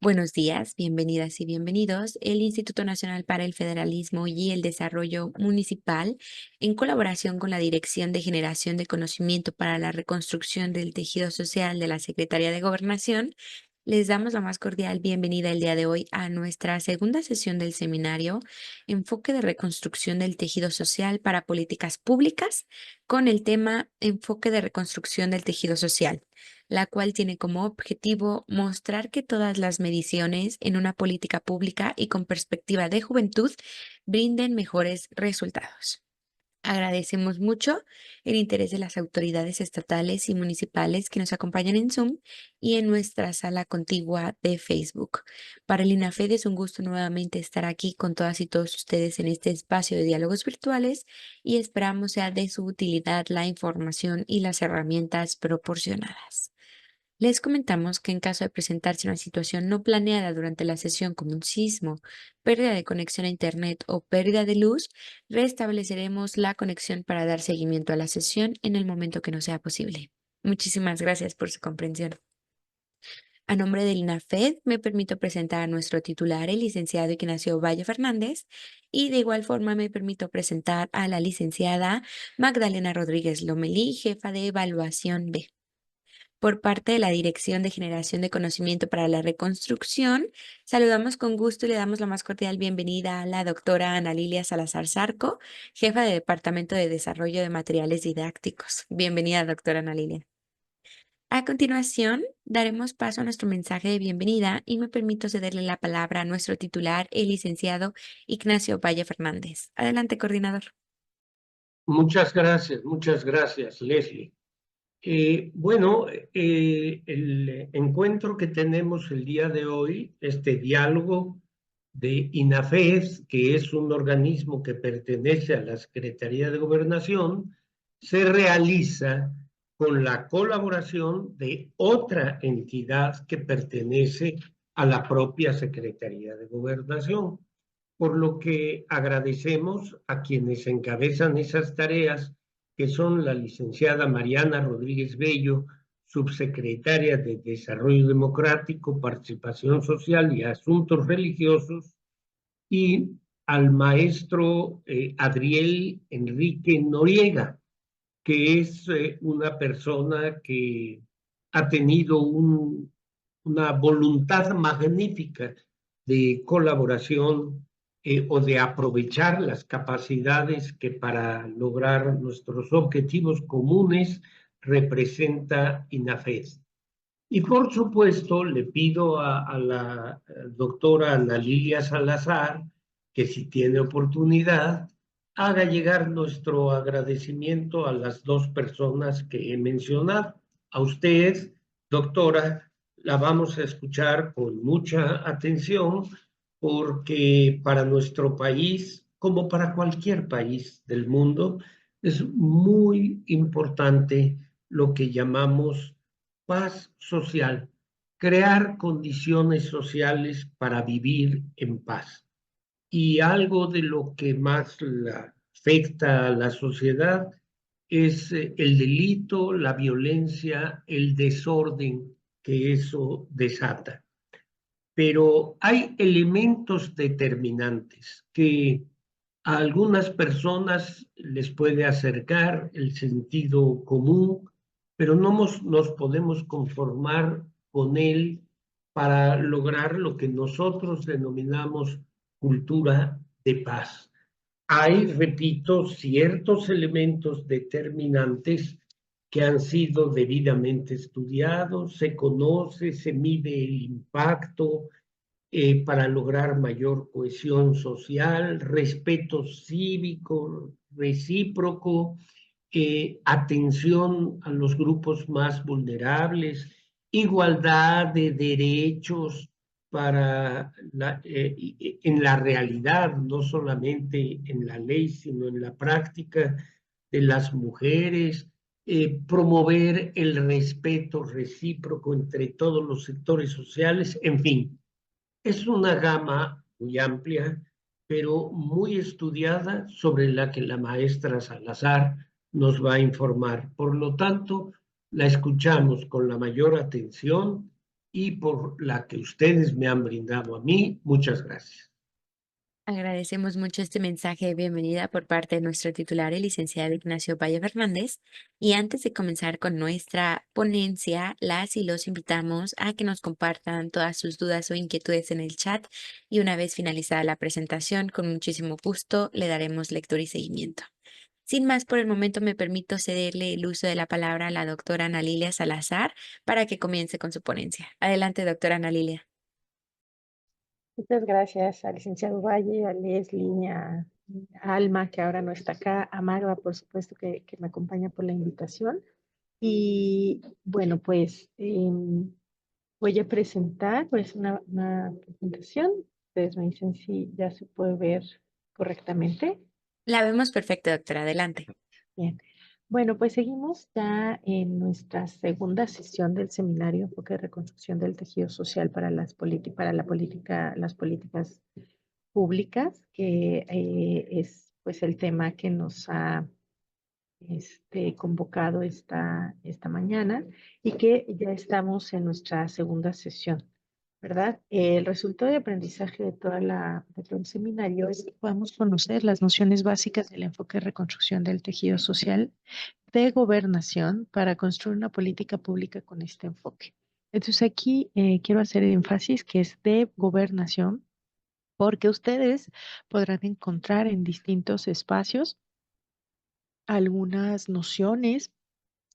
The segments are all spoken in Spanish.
Buenos días, bienvenidas y bienvenidos. El Instituto Nacional para el Federalismo y el Desarrollo Municipal, en colaboración con la Dirección de Generación de Conocimiento para la Reconstrucción del Tejido Social de la Secretaría de Gobernación, les damos la más cordial bienvenida el día de hoy a nuestra segunda sesión del seminario Enfoque de Reconstrucción del Tejido Social para Políticas Públicas, con el tema Enfoque de Reconstrucción del Tejido Social, la cual tiene como objetivo mostrar que todas las mediciones en una política pública y con perspectiva de juventud brinden mejores resultados. Agradecemos mucho el interés de las autoridades estatales y municipales que nos acompañan en Zoom y en nuestra sala contigua de Facebook. Para el INAFED es un gusto nuevamente estar aquí con todas y todos ustedes en este espacio de diálogos virtuales y esperamos sea de su utilidad la información y las herramientas proporcionadas. Les comentamos que en caso de presentarse una situación no planeada durante la sesión como un sismo, pérdida de conexión a Internet o pérdida de luz, restableceremos la conexión para dar seguimiento a la sesión en el momento que nos sea posible. Muchísimas gracias por su comprensión. A nombre del INAFED, me permito presentar a nuestro titular, el licenciado Ignacio Valle Fernández, y de igual forma me permito presentar a la licenciada Magdalena Rodríguez Lomelí, jefa de Evaluación B. Por parte de la Dirección de Generación de Conocimiento para la Reconstrucción, saludamos con gusto y le damos la más cordial bienvenida a la doctora Ana Lilia Salazar Zarco, jefa de Departamento de Desarrollo de Materiales Didácticos. Bienvenida, doctora Ana Lilia. A continuación, daremos paso a nuestro mensaje de bienvenida y me permito cederle la palabra a nuestro titular, el licenciado Ignacio Valle Fernández. Adelante, coordinador. Muchas gracias, Leslie. El encuentro que tenemos el día de hoy, este diálogo de INAFES, que es un organismo que pertenece a la Secretaría de Gobernación, se realiza con la colaboración de otra entidad que pertenece a la propia Secretaría de Gobernación, por lo que agradecemos a quienes encabezan esas tareas, que son la licenciada Mariana Rodríguez Bello, subsecretaria de Desarrollo Democrático, Participación Social y Asuntos Religiosos, y al maestro Adriel Enrique Noriega, que es una persona que ha tenido una voluntad magnífica de colaboración o de aprovechar las capacidades que para lograr nuestros objetivos comunes representa INAFES. Y por supuesto le pido a la doctora Ana Lilia Salazar que, si tiene oportunidad, haga llegar nuestro agradecimiento a las dos personas que he mencionado. A usted, doctora, la vamos a escuchar con mucha atención, porque para nuestro país, como para cualquier país del mundo, es muy importante lo que llamamos paz social, crear condiciones sociales para vivir en paz. Y algo de lo que más afecta a la sociedad es el delito, la violencia, el desorden que eso desata. Pero hay elementos determinantes que a algunas personas les puede acercar el sentido común, pero no nos podemos conformar con él para lograr lo que nosotros denominamos cultura de paz. Hay, repito, ciertos elementos determinantes que han sido debidamente estudiados, se conoce, se mide el impacto para lograr mayor cohesión social, respeto cívico, recíproco, atención a los grupos más vulnerables, igualdad de derechos en la realidad, no solamente en la ley, sino en la práctica de las mujeres, promover el respeto recíproco entre todos los sectores sociales, en fin. Es una gama muy amplia, pero muy estudiada, sobre la que la maestra Salazar nos va a informar. Por lo tanto, la escuchamos con la mayor atención y por la que ustedes me han brindado a mí. Muchas gracias. Agradecemos mucho este mensaje de bienvenida por parte de nuestro titular, el licenciado Ignacio Valle Fernández. Y antes de comenzar con nuestra ponencia, las y los invitamos a que nos compartan todas sus dudas o inquietudes en el chat. Y una vez finalizada la presentación, con muchísimo gusto le daremos lectura y seguimiento. Sin más por el momento, me permito cederle el uso de la palabra a la doctora Ana Lilia Salazar para que comience con su ponencia. Adelante, doctora Ana Lilia. Muchas gracias al licenciado Valle, a Leslie, a Alma, que ahora no está acá, a Magda, por supuesto, que me acompaña por la invitación. Y bueno, pues voy a presentar pues una presentación. Ustedes me dicen si ya se puede ver correctamente. La vemos perfecta, doctora. Adelante. Bien. Bueno, pues seguimos ya en nuestra segunda sesión del seminario Enfoque de Reconstrucción del Tejido Social para para la política, las políticas públicas, que es pues el tema que nos ha convocado esta mañana y que ya estamos en nuestra segunda sesión, ¿verdad? El resultado de aprendizaje de todo el seminario es que podamos conocer las nociones básicas del enfoque de reconstrucción del tejido social de gobernación para construir una política pública con este enfoque. Entonces aquí quiero hacer énfasis que es de gobernación porque ustedes podrán encontrar en distintos espacios algunas nociones,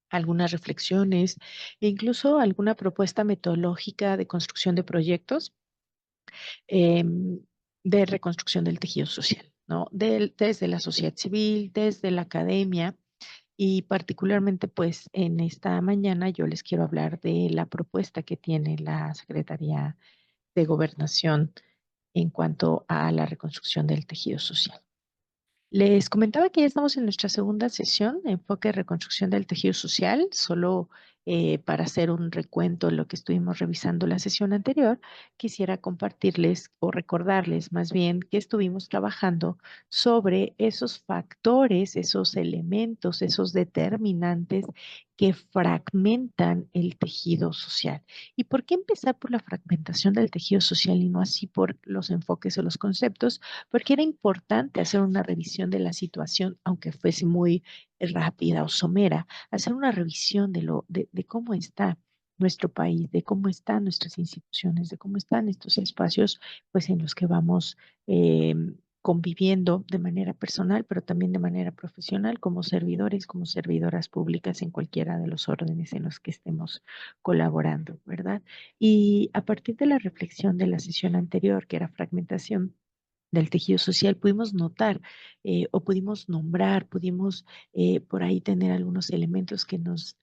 algunas reflexiones e incluso alguna propuesta metodológica de construcción de proyectos de reconstrucción del tejido social, ¿no? Desde la sociedad civil, desde la academia y particularmente pues en esta mañana yo les quiero hablar de la propuesta que tiene la Secretaría de Gobernación en cuanto a la reconstrucción del tejido social. Les comentaba que ya estamos en nuestra segunda sesión de enfoque de reconstrucción del tejido social, solo para hacer un recuento de lo que estuvimos revisando la sesión anterior, quisiera compartirles o recordarles más bien que estuvimos trabajando sobre esos factores, esos elementos, esos determinantes que fragmentan el tejido social. ¿Y por qué empezar por la fragmentación del tejido social y no así por los enfoques o los conceptos? Porque era importante hacer una revisión de la situación, aunque fuese muy rápida o somera, hacer una revisión de cómo está nuestro país, de cómo están nuestras instituciones, de cómo están estos espacios, pues en los que vamos eh, conviviendo de manera personal, pero también de manera profesional, como servidores, como servidoras públicas en cualquiera de los órdenes en los que estemos colaborando, ¿verdad? Y a partir de la reflexión de la sesión anterior, que era fragmentación, del tejido social, pudimos notar o pudimos nombrar, pudimos por ahí tener algunos elementos que nos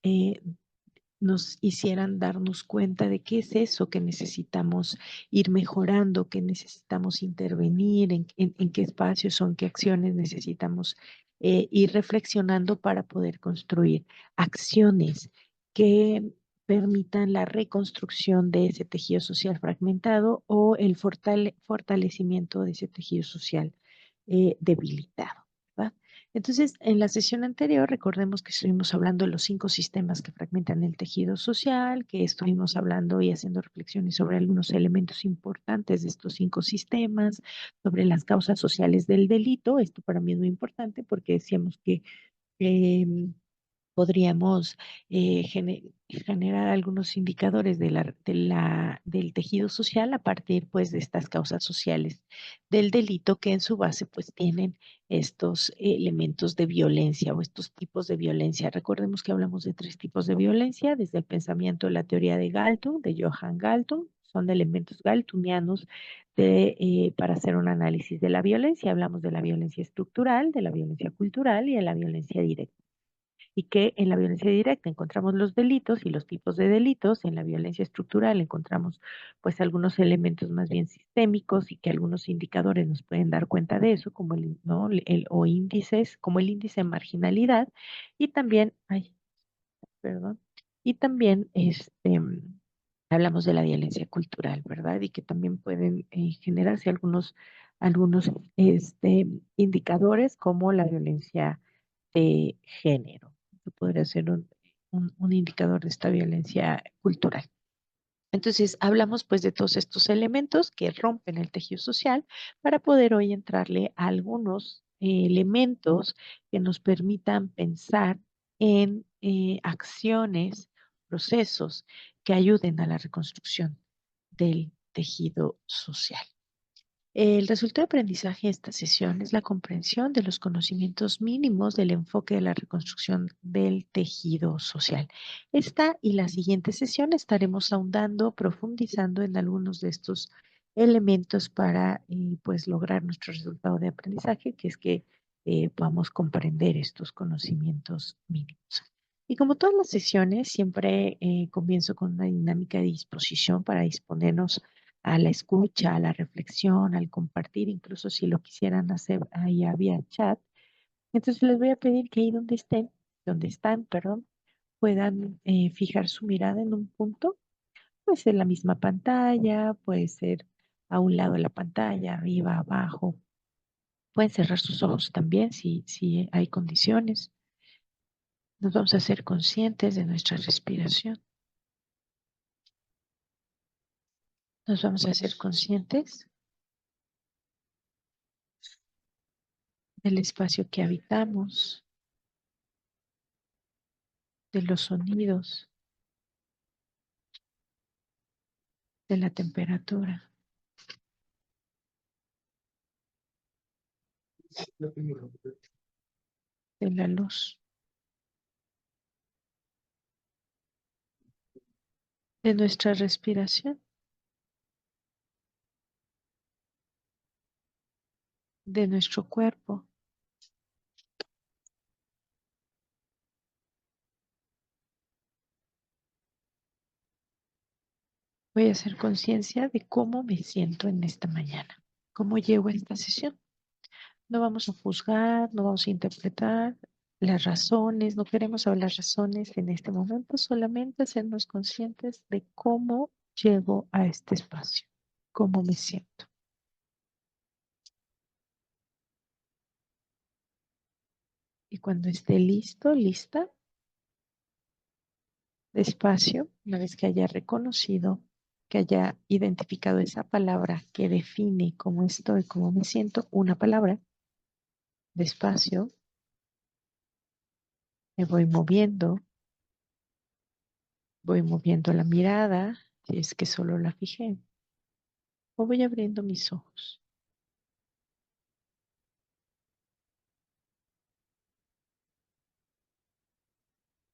hicieran darnos cuenta de qué es eso que necesitamos ir mejorando, que necesitamos intervenir, en qué espacios o en qué acciones necesitamos ir reflexionando para poder construir acciones que permitan la reconstrucción de ese tejido social fragmentado o el fortalecimiento de ese tejido social debilitado, ¿verdad? Entonces, en la sesión anterior, recordemos que estuvimos hablando de los 5 sistemas que fragmentan el tejido social, que estuvimos hablando y haciendo reflexiones sobre algunos elementos importantes de estos 5 sistemas, sobre las causas sociales del delito. Esto para mí es muy importante porque decíamos que em, podríamos generar algunos indicadores del tejido social a partir pues de estas causas sociales del delito que en su base pues tienen estos elementos de violencia o estos tipos de violencia. Recordemos que hablamos de 3 tipos de violencia, desde el pensamiento de la teoría de Galton, de Johann Galton, son elementos galtonianos para hacer un análisis de la violencia. Hablamos de la violencia estructural, de la violencia cultural y de la violencia directa y que en la violencia directa encontramos los delitos y los tipos de delitos, en la violencia estructural encontramos pues algunos elementos más bien sistémicos y que algunos indicadores nos pueden dar cuenta de eso, como ¿no? O índices, como el índice de marginalidad y también, ay, perdón, y también hablamos de la violencia cultural, ¿verdad? Y que también pueden generarse algunos indicadores como la violencia de género, que podría ser un indicador de esta violencia cultural. Entonces, hablamos pues de todos estos elementos que rompen el tejido social para poder hoy entrarle a algunos elementos que nos permitan pensar en acciones, procesos que ayuden a la reconstrucción del tejido social. El resultado de aprendizaje de esta sesión es la comprensión de los conocimientos mínimos del enfoque de la reconstrucción del tejido social. Esta y la siguiente sesión estaremos ahondando, profundizando en algunos de estos elementos para pues lograr nuestro resultado de aprendizaje, que es que podamos comprender estos conocimientos mínimos. Y como todas las sesiones, siempre comienzo con una dinámica de disposición para disponernos a la escucha, a la reflexión, al compartir, incluso si lo quisieran hacer ahí vía chat. Entonces les voy a pedir que ahí donde están, perdón, puedan fijar su mirada en un punto. Puede ser la misma pantalla, puede ser a un lado de la pantalla, arriba, abajo. Pueden cerrar sus ojos también si hay condiciones. Nos vamos a hacer conscientes de nuestra respiración. Nos vamos a hacer conscientes del espacio que habitamos, de los sonidos, de la temperatura, de la luz, de nuestra respiración, de nuestro cuerpo. Voy a hacer conciencia de cómo me siento en esta mañana, cómo llevo esta sesión. No vamos a juzgar, no vamos a interpretar las razones, no queremos hablar razones en este momento, solamente hacernos conscientes de cómo llego a este espacio, cómo me siento. Y cuando esté listo, lista, despacio, una vez que haya reconocido, que haya identificado esa palabra que define cómo estoy, cómo me siento, una palabra, despacio, me voy moviendo la mirada, si es que solo la fijé, o voy abriendo mis ojos.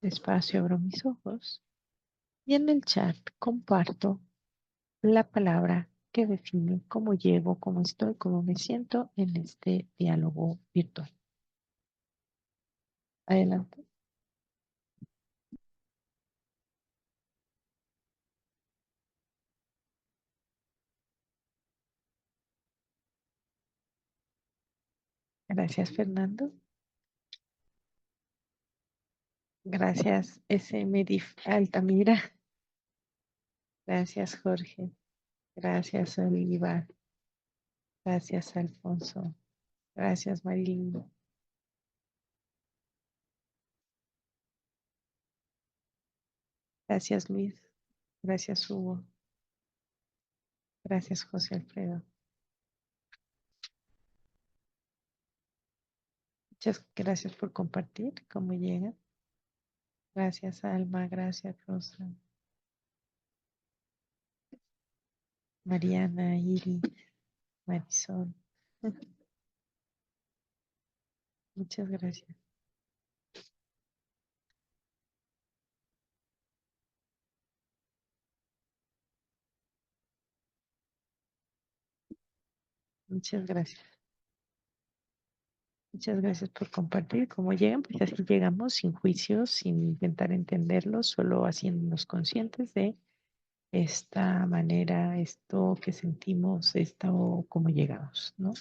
Despacio abro mis ojos y en el chat comparto la palabra que define cómo llego, cómo estoy, cómo me siento en este diálogo virtual. Adelante. Gracias, Fernando. Gracias, SMDIF Altamira. Gracias, Jorge. Gracias, Oliva. Gracias, Alfonso. Gracias, Marilyn. Gracias, Luis. Gracias, Hugo. Gracias, José Alfredo. Muchas gracias por compartir cómo llega. Gracias, Alma. Gracias, Rosa. Mariana, Iri, Marisol. Muchas gracias. Muchas gracias. Muchas gracias por compartir cómo llegan, pues así llegamos sin juicios, sin intentar entenderlos, solo haciéndonos conscientes de esta manera, esto que sentimos, esto cómo llegamos, ¿no?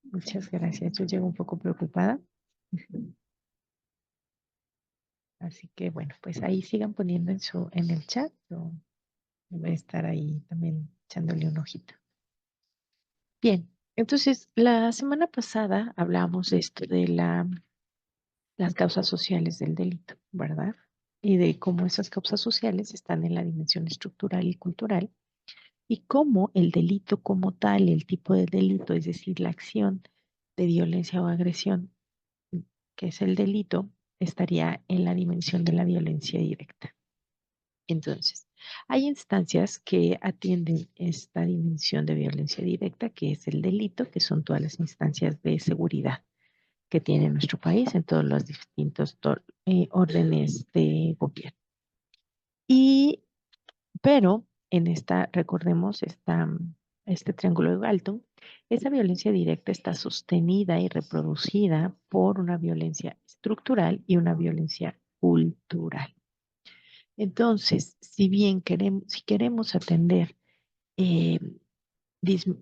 Muchas gracias. Yo llego un poco preocupada. Así que bueno, pues ahí sigan poniendo en el chat. Yo voy a estar ahí también echándole un ojito. Bien, entonces la semana pasada hablamos de esto de las causas sociales del delito, ¿verdad? y de cómo esas causas sociales están en la dimensión estructural y cultural y cómo el delito como tal, el tipo de delito, es decir, la acción de violencia o agresión, que es el delito, estaría en la dimensión de la violencia directa. Entonces, hay instancias que atienden esta dimensión de violencia directa, que es el delito, que son todas las instancias de seguridad que tiene nuestro país en todos los distintos órdenes de gobierno. Y, pero en esta, recordemos, este triángulo de Galton, esa violencia directa está sostenida y reproducida por una violencia estructural y una violencia cultural. Entonces, si bien si queremos atender eh,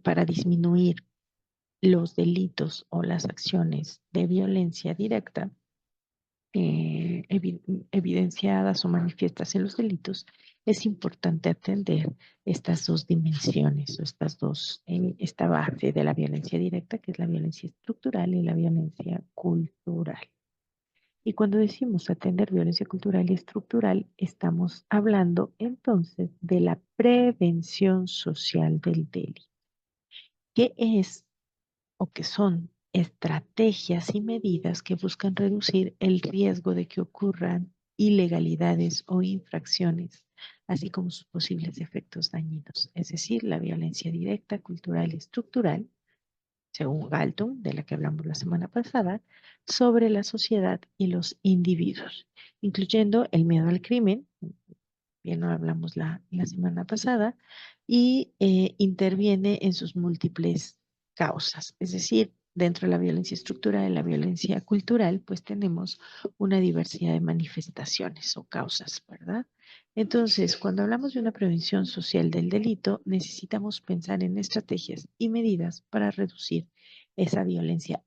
para disminuir los delitos o las acciones de violencia directa evidenciadas o manifiestas en los delitos, es importante atender estas dos dimensiones o esta base de la violencia directa, que es la violencia estructural y la violencia cultural. Y cuando decimos atender violencia cultural y estructural, estamos hablando entonces de la prevención social del delito, que es o que son estrategias y medidas que buscan reducir el riesgo de que ocurran ilegalidades o infracciones, así como sus posibles efectos dañinos, es decir, la violencia directa, cultural y estructural según Galton, de la que hablamos la semana pasada, sobre la sociedad y los individuos, incluyendo el miedo al crimen, bien lo hablamos la semana pasada, y interviene en sus múltiples causas. Es decir, dentro de la violencia estructural y la violencia cultural, pues tenemos una diversidad de manifestaciones o causas, ¿verdad? Entonces, cuando hablamos de una prevención social del delito, necesitamos pensar en estrategias y medidas para reducir esa violencia.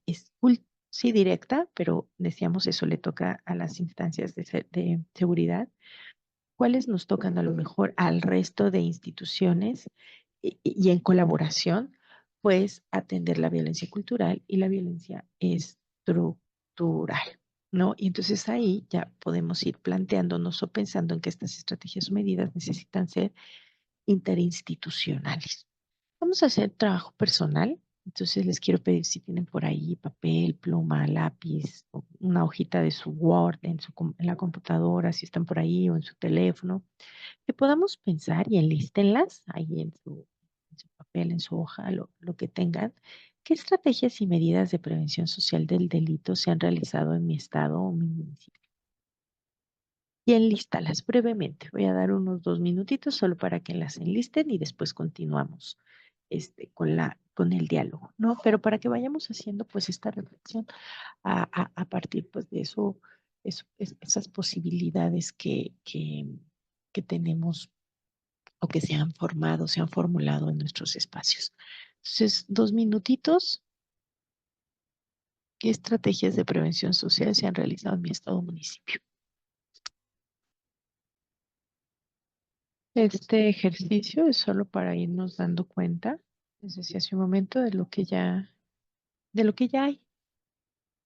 Sí directa, pero decíamos eso le toca a las instancias de seguridad, cuáles nos tocan a lo mejor al resto de instituciones y en colaboración, pues atender la violencia cultural y la violencia estructural, ¿no? Y entonces ahí ya podemos ir planteándonos o pensando en que estas estrategias o medidas necesitan ser interinstitucionales. Vamos a hacer trabajo personal. Entonces les quiero pedir si tienen por ahí papel, pluma, lápiz, o una hojita de su Word en la computadora, si están por ahí o en su teléfono, que podamos pensar y enlístenlas ahí en su papel, en su hoja, lo que tengan. ¿Qué estrategias y medidas de prevención social del delito se han realizado en mi estado o mi municipio? Y enlístalas brevemente. Voy a dar unos 2 minutitos solo para que las enlisten y después continuamos con el diálogo, ¿no? Pero para que vayamos haciendo pues esta reflexión a partir pues de esas posibilidades que tenemos o que se han formado, se han formulado en nuestros espacios. Entonces, 2 minutitos. ¿Qué estrategias de prevención social se han realizado en mi estado o municipio? Este ejercicio es solo para irnos dando cuenta, les decía hace un momento, de lo que ya hay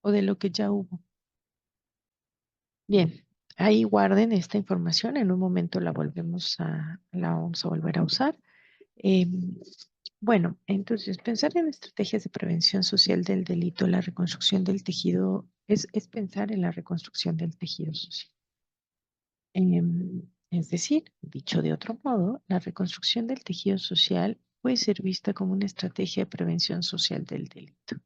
o de lo que ya hubo. Bien, ahí guarden esta información. En un momento la vamos a volver a usar. Em, bueno, entonces pensar en estrategias de prevención social del delito, la reconstrucción del tejido, es pensar en la reconstrucción del tejido social. Es decir, dicho de otro modo, la reconstrucción del tejido social puede ser vista como una estrategia de prevención social del delito.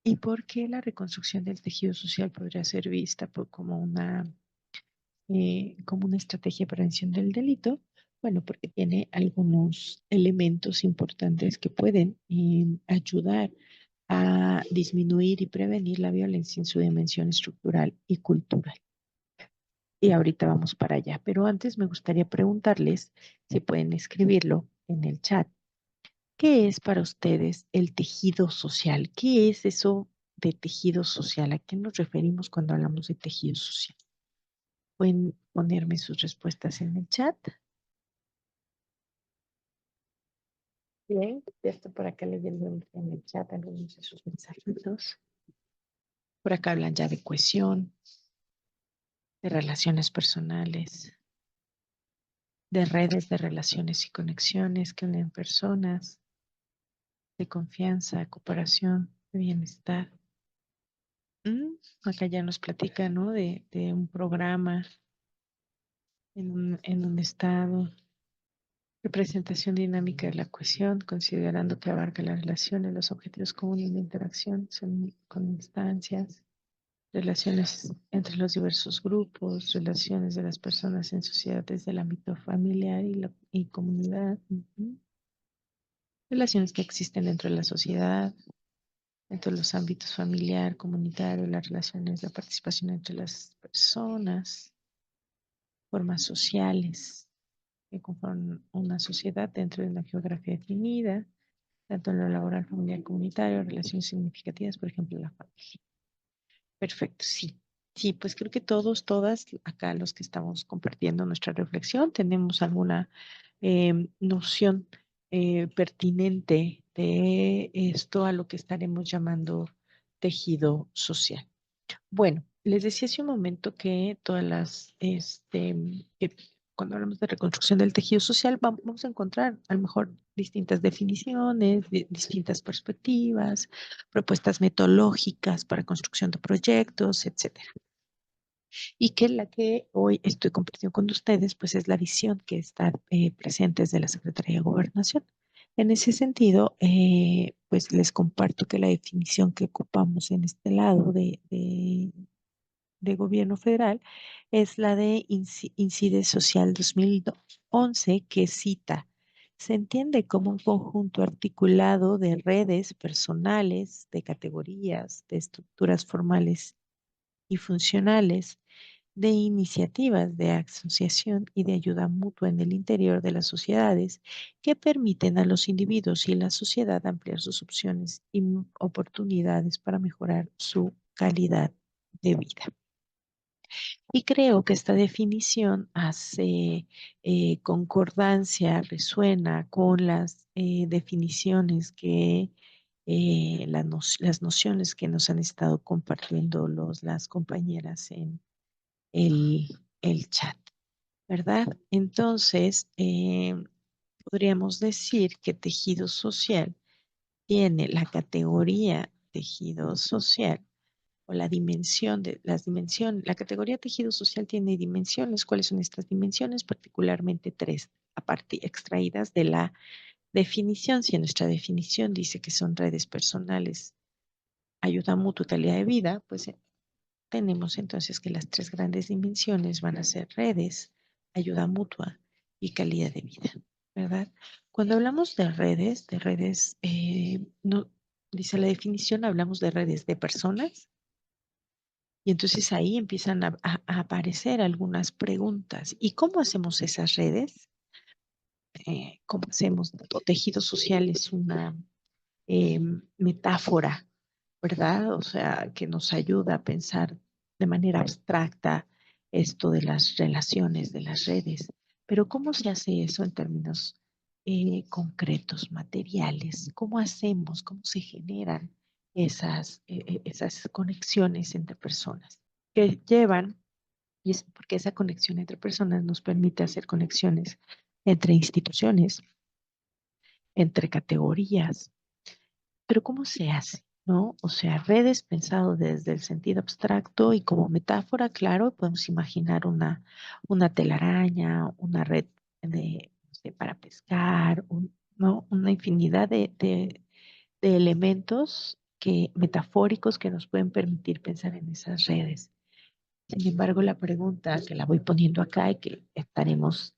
¿Y por qué la reconstrucción del tejido social podría ser vista como una estrategia de prevención del delito? Bueno, porque tiene algunos elementos importantes que pueden ayudar a disminuir y prevenir la violencia en su dimensión estructural y cultural. Y ahorita vamos para allá. Pero antes me gustaría preguntarles si pueden escribirlo en el chat. ¿Qué es para ustedes el tejido social? ¿Qué es eso de tejido social? ¿A qué nos referimos cuando hablamos de tejido social? Pueden ponerme sus respuestas en el chat. Bien, ya estoy por acá leyendo en el chat algunos de sus mensajitos. Por acá hablan ya de cohesión, de relaciones personales, de redes de relaciones y conexiones que unen personas, de confianza, cooperación, de bienestar. Acá ya nos platica, ¿no? De un programa en un estado, representación dinámica de la cohesión, considerando que abarca las relaciones, los objetivos comunes de interacción con instancias, relaciones entre los diversos grupos, relaciones de las personas en sociedad desde el ámbito familiar y comunidad, relaciones que existen dentro de la sociedad, dentro de los ámbitos familiar, comunitario, las relaciones, la participación entre las personas, formas sociales que conforman una sociedad dentro de una geografía definida, tanto en lo laboral, familiar, comunitario, relaciones significativas, por ejemplo, la familia. Perfecto, sí. Sí, pues creo que todos, todas, acá los que estamos compartiendo nuestra reflexión, tenemos alguna noción pertinente de esto a lo que estaremos llamando tejido social. Bueno, les decía hace un momento que todas que cuando hablamos de reconstrucción del tejido social, vamos a encontrar a lo mejor distintas definiciones, distintas perspectivas, propuestas metodológicas para construcción de proyectos, etcétera. Y que la que hoy estoy compartiendo con ustedes, pues es la visión que está presente desde la Secretaría de Gobernación. En ese sentido, pues les comparto que la definición que ocupamos en este lado de gobierno federal es la de Incide Social 2011, que cita: se entiende como un conjunto articulado de redes personales, de categorías, de estructuras formales y funcionales, de iniciativas de asociación y de ayuda mutua en el interior de las sociedades que permiten a los individuos y la sociedad ampliar sus opciones y oportunidades para mejorar su calidad de vida. Y creo que esta definición hace concordancia, resuena con las definiciones que las nociones que nos han estado compartiendo las compañeras en el, el chat, ¿verdad? Entonces, podríamos decir que tejido social tiene la categoría tejido social o la dimensión de las dimensiones. La categoría tejido social tiene dimensiones. ¿Cuáles son estas dimensiones? Particularmente tres, aparte extraídas de la definición. Si en nuestra definición dice que son redes personales, ayuda mutua y calidad de vida, pues tenemos entonces que las tres grandes dimensiones van a ser redes, ayuda mutua y calidad de vida, ¿verdad? Cuando hablamos de redes, no, dice la definición, hablamos de redes de personas, y entonces ahí empiezan a aparecer algunas preguntas. ¿Y cómo hacemos esas redes? ¿Cómo hacemos? Tejido social es una metáfora, ¿verdad? O sea, que nos ayuda a pensar de manera abstracta esto de las relaciones, de las redes. Pero ¿cómo se hace eso en términos concretos, materiales? ¿Cómo hacemos? ¿Cómo se generan esas conexiones entre personas que llevan? Y es porque esa conexión entre personas nos permite hacer conexiones entre instituciones, entre categorías. Pero ¿cómo se hace? ¿No? O sea, redes pensado desde el sentido abstracto y como metáfora, claro, podemos imaginar una telaraña, una red no sé, para pescar, ¿no? Una infinidad de elementos metafóricos que nos pueden permitir pensar en esas redes. Sin embargo, la pregunta que la voy poniendo acá y que estaremos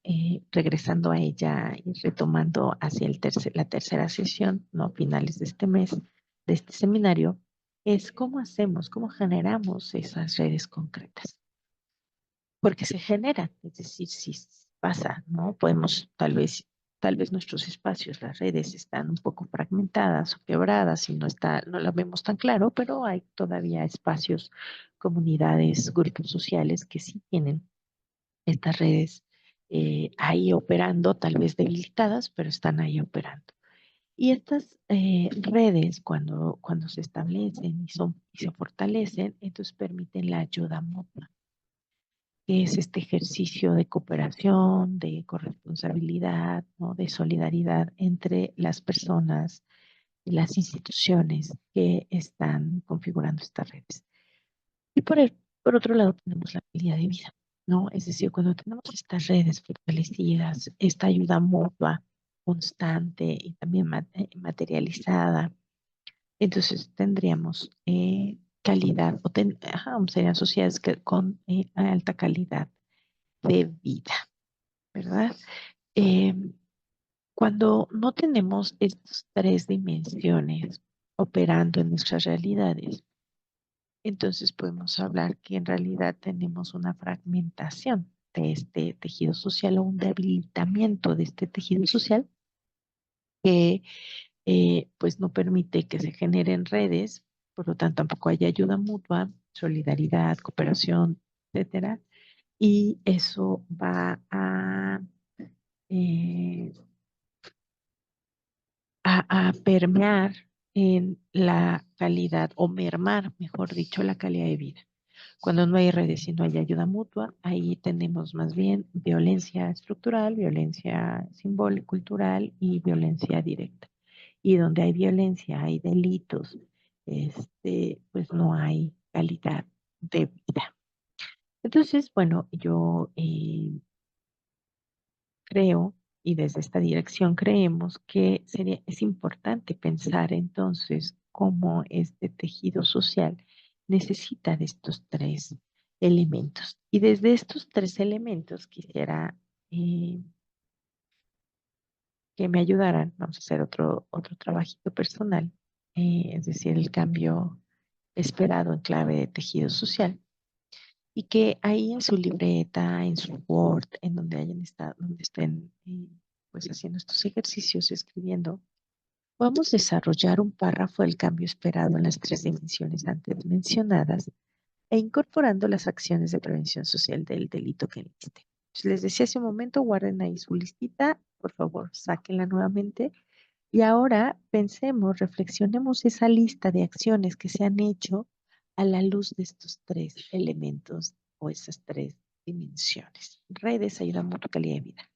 regresando a ella y retomando hacia la tercera sesión, no finales de este mes, de este seminario, es cómo hacemos, cómo generamos esas redes concretas. Porque se generan, es decir, si pasa, ¿no? Podemos tal vez nuestros espacios, las redes están un poco fragmentadas o quebradas y no las vemos tan claro, pero hay todavía espacios, comunidades, grupos sociales que sí tienen estas redes ahí operando, tal vez debilitadas, pero están ahí operando. Y estas redes, cuando se establecen y se fortalecen, entonces permiten la ayuda mutua. que es este ejercicio de cooperación, de corresponsabilidad, ¿no? De solidaridad entre las personas y las instituciones que están configurando estas redes. Y por otro lado tenemos la calidad de vida, ¿no? Es decir, cuando tenemos estas redes fortalecidas, esta ayuda mutua constante y también materializada, entonces tendríamos calidad, serían sociedades con alta calidad de vida, ¿verdad? Eh, Cuando no tenemos estas tres dimensiones operando en nuestras realidades, entonces podemos hablar que en realidad tenemos una fragmentación de este tejido social o un debilitamiento de este tejido social que pues no permite que se generen redes, por lo tanto tampoco hay ayuda mutua, solidaridad, cooperación, etcétera, y eso va eh, a permear en la calidad o mermar, mejor dicho, la calidad de vida. Cuando no hay redes y no hay ayuda mutua, ahí tenemos más bien violencia estructural, violencia simbólica, cultural y violencia directa. Y donde hay violencia, hay delitos, pues no hay calidad de vida. Entonces, bueno, yo creo y desde esta dirección creemos que es importante pensar entonces cómo este tejido social necesita de estos tres elementos. Y desde estos tres elementos quisiera que me ayudaran, vamos a hacer otro trabajito personal, es decir, el cambio esperado en clave de tejido social y que ahí en su libreta, en su Word, en donde hayan estado, donde estén pues haciendo estos ejercicios, escribiendo, podemos desarrollar un párrafo del cambio esperado en las tres dimensiones antes mencionadas e incorporando las acciones de prevención social del delito que enliste. Les decía hace un momento, guarden ahí su listita, por favor, sáquenla nuevamente. Y ahora pensemos, reflexionemos esa lista de acciones que se han hecho a la luz de estos tres elementos o esas tres dimensiones. Redes, ayuda mutua, calidad de vida.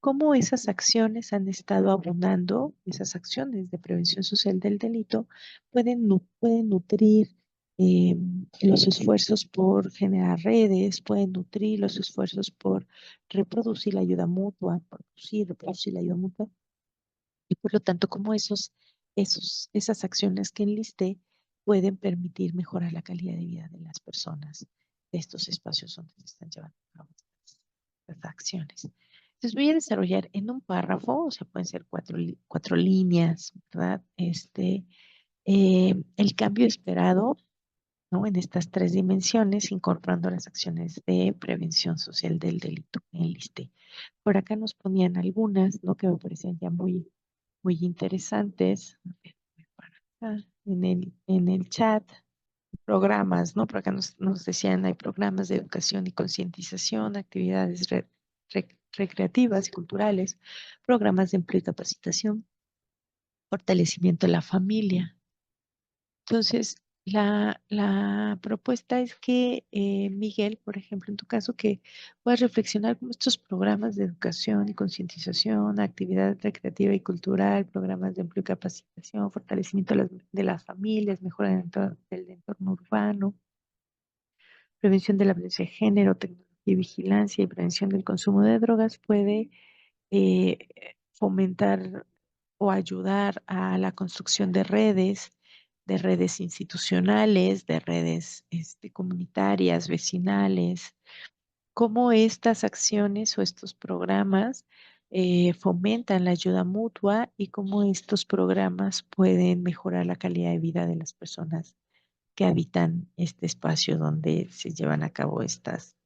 Cómo esas acciones han estado abonando, esas acciones de prevención social del delito, pueden nutrir eh, los esfuerzos por generar redes, pueden nutrir los esfuerzos por reproducir la ayuda mutua, reproducir la ayuda mutua y por lo tanto, como esas acciones que enlisté pueden permitir mejorar la calidad de vida de las personas de estos espacios donde se están llevando a cabo estas acciones. Entonces voy a desarrollar en un párrafo, o sea, pueden ser cuatro líneas, ¿verdad? El cambio esperado, ¿no? En estas tres dimensiones, incorporando las acciones de prevención social del delito que enlisté. Por acá nos ponían algunas, ¿no? Que me parecían ya muy interesantes. A ver, voy para acá. En el chat, programas, ¿no? Por acá nos decían, hay programas de educación y concientización, actividades recreativas y culturales, programas de empleo y capacitación, fortalecimiento de la familia. Entonces, la propuesta es que, Miguel, por ejemplo, en tu caso, que puedas reflexionar cómo estos programas de educación y concientización, actividad recreativa y cultural, programas de empleo y capacitación, fortalecimiento de las familias, mejora del entorno urbano, prevención de la violencia de género, tecnología y vigilancia y prevención del consumo de drogas, puede eh, fomentar o ayudar a la construcción de redes institucionales, de redes comunitarias, vecinales, cómo estas acciones o estos programas fomentan la ayuda mutua y cómo estos programas pueden mejorar la calidad de vida de las personas que habitan este espacio donde se llevan a cabo estas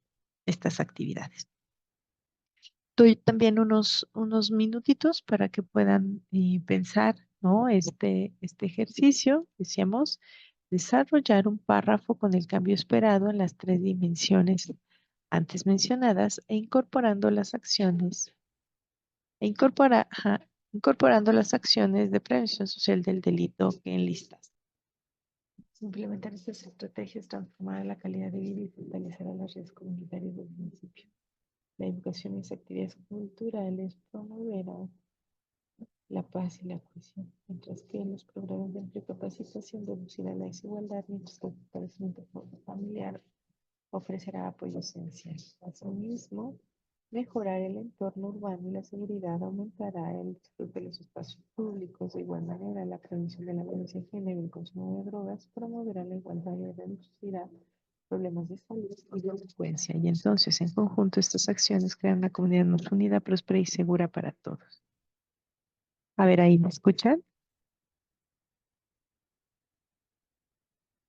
actividades. Doy también unos minutitos para que puedan pensar, ¿no? Este ejercicio, decíamos, desarrollar un párrafo con el cambio esperado en las tres dimensiones antes mencionadas e incorporando las acciones, incorporando las acciones de prevención social del delito que enlistas. Implementar estas estrategias transformará la calidad de vida y fortalecerá las redes comunitarias del municipio. La educación y las actividades culturales promoverán la paz y la cohesión, mientras que los programas de empleo y capacitación reducirán la desigualdad, mientras que el fortalecimiento familiar ofrecerá apoyo esencial. Asimismo, mejorar el entorno urbano y la seguridad aumentará el disfrute de los espacios públicos. De igual manera, la prevención de la violencia de género y el consumo de drogas promoverá la igualdad y reducirá problemas de salud y delincuencia. Y entonces, en conjunto, estas acciones crean una comunidad más unida, próspera y segura para todos. A ver, ahí me escuchan.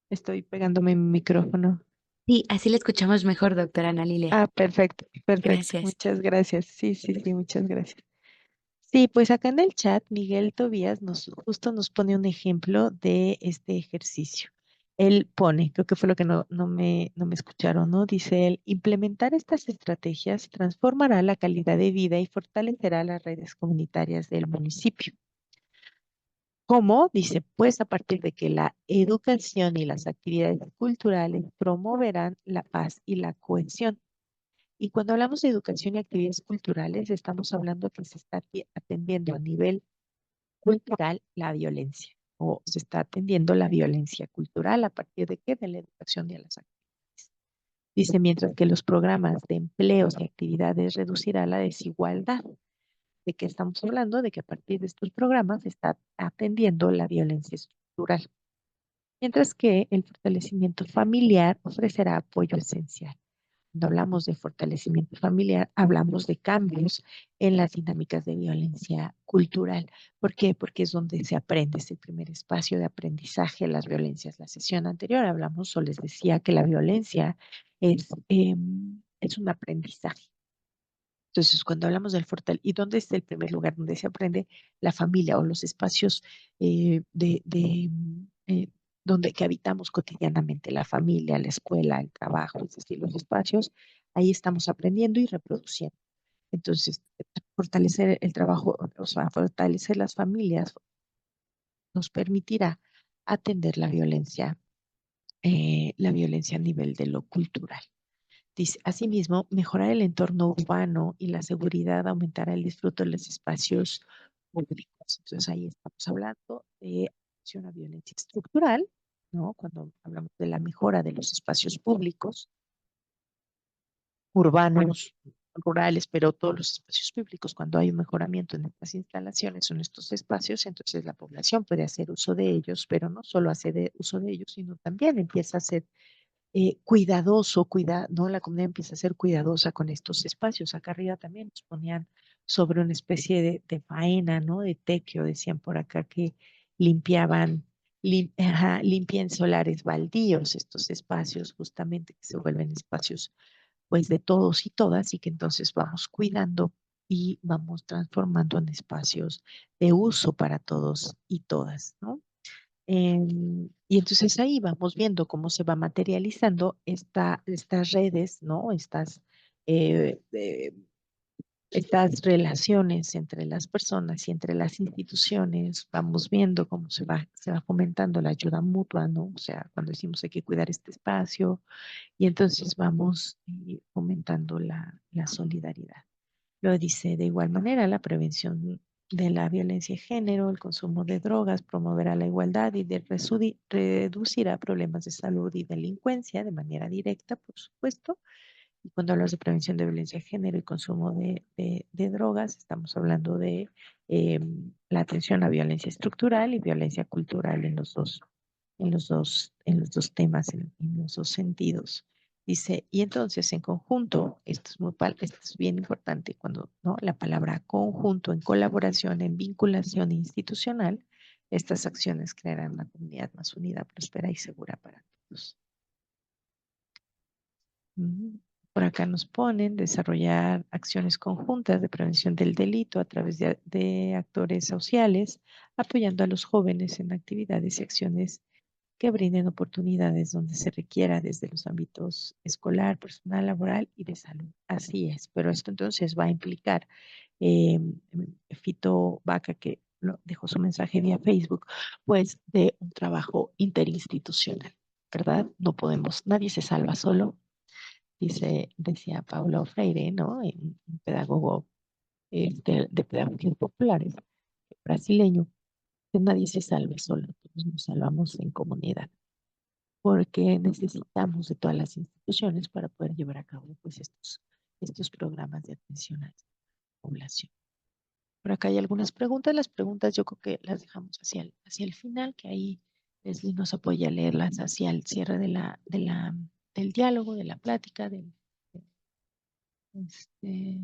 Estoy pegándome mi micrófono. Sí, así le escuchamos mejor, doctora Ana Lilia. Ah, perfecto, perfecto. Gracias. Muchas gracias. Sí, sí, sí, muchas gracias. Sí, pues acá en el chat Miguel Tobías justo nos pone un ejemplo de este ejercicio. Él pone, creo que fue lo que no me escucharon, ¿no? Dice él, implementar estas estrategias transformará la calidad de vida y fortalecerá las redes comunitarias del municipio. ¿Cómo? Dice, pues a partir de que la educación y las actividades culturales promoverán la paz y la cohesión. Y cuando hablamos de educación y actividades culturales, estamos hablando que se está atendiendo a nivel cultural la violencia o se está atendiendo la violencia cultural a partir de qué? De la educación y de las actividades. Dice, mientras que los programas de empleos y actividades reducirá la desigualdad. ¿De qué estamos hablando? De que a partir de estos programas se está atendiendo la violencia estructural, mientras que el fortalecimiento familiar ofrecerá apoyo esencial. Cuando hablamos de fortalecimiento familiar, hablamos de cambios en las dinámicas de violencia cultural. ¿Por qué? Porque es donde se aprende, es el primer espacio de aprendizaje de las violencias. La sesión anterior hablamos o les decía que la violencia es un aprendizaje. Entonces, cuando hablamos del ¿y dónde es el primer lugar donde se aprende? La familia o los espacios donde que habitamos cotidianamente, la familia, la escuela, el trabajo, es decir, los espacios, ahí estamos aprendiendo y reproduciendo. Entonces, fortalecer el trabajo, o sea, fortalecer las familias nos permitirá atender la violencia a nivel de lo cultural. Dice, asimismo, mejorar el entorno urbano y la seguridad aumentará el disfrute de los espacios públicos. Entonces ahí estamos hablando de acción a violencia estructural, ¿no? Cuando hablamos de la mejora de los espacios públicos, urbanos, rurales, pero todos los espacios públicos, cuando hay un mejoramiento en estas instalaciones o en estos espacios, entonces la población puede hacer uso de ellos, pero no solo hace uso de ellos, sino también empieza a ser ¿no? La comunidad empieza a ser cuidadosa con estos espacios. Acá arriba también nos ponían sobre una especie de faena, ¿no? De tequio, decían por acá que limpiaban, limpian solares baldíos, estos espacios justamente que se vuelven espacios pues de todos y todas y que entonces vamos cuidando y vamos transformando en espacios de uso para todos y todas, ¿no? Y entonces ahí vamos viendo cómo se va materializando estas redes, ¿no? Estas relaciones entre las personas y entre las instituciones. Vamos viendo cómo se va fomentando la ayuda mutua, ¿no? O sea, cuando decimos hay que cuidar este espacio y entonces vamos fomentando la solidaridad. Lo dice de igual manera, la prevención de la violencia de género, el consumo de drogas promoverá la igualdad y reducirá problemas de salud y delincuencia de manera directa, por supuesto. Y cuando hablas de prevención de violencia de género y consumo de drogas, estamos hablando de eh, la atención a violencia estructural y violencia cultural en los dos temas, en los dos sentidos. Dice, y entonces en conjunto, esto es bien importante cuando, ¿no? La palabra conjunto, en colaboración, en vinculación institucional, estas acciones crearán una comunidad más unida, próspera y segura para todos. Por acá nos ponen desarrollar acciones conjuntas de prevención del delito a través de actores sociales, apoyando a los jóvenes en actividades y acciones que brinden oportunidades donde se requiera desde los ámbitos escolar, personal, laboral y de salud. Así es, pero esto entonces va a implicar Fito Vaca, que dejó su mensaje vía Facebook, pues de un trabajo interinstitucional, ¿verdad? No podemos, nadie se salva solo, decía Paulo Freire, ¿no? Un pedagogo de pedagogías populares, brasileño, que nadie se salva solo, todos nos salvamos en comunidad, porque necesitamos de todas las instituciones para poder llevar a cabo pues estos programas de atención a la población. Por acá hay algunas preguntas. Las preguntas yo creo que las dejamos hacia el final, que ahí Leslie nos apoya a leerlas hacia el cierre del diálogo, de la plática, este,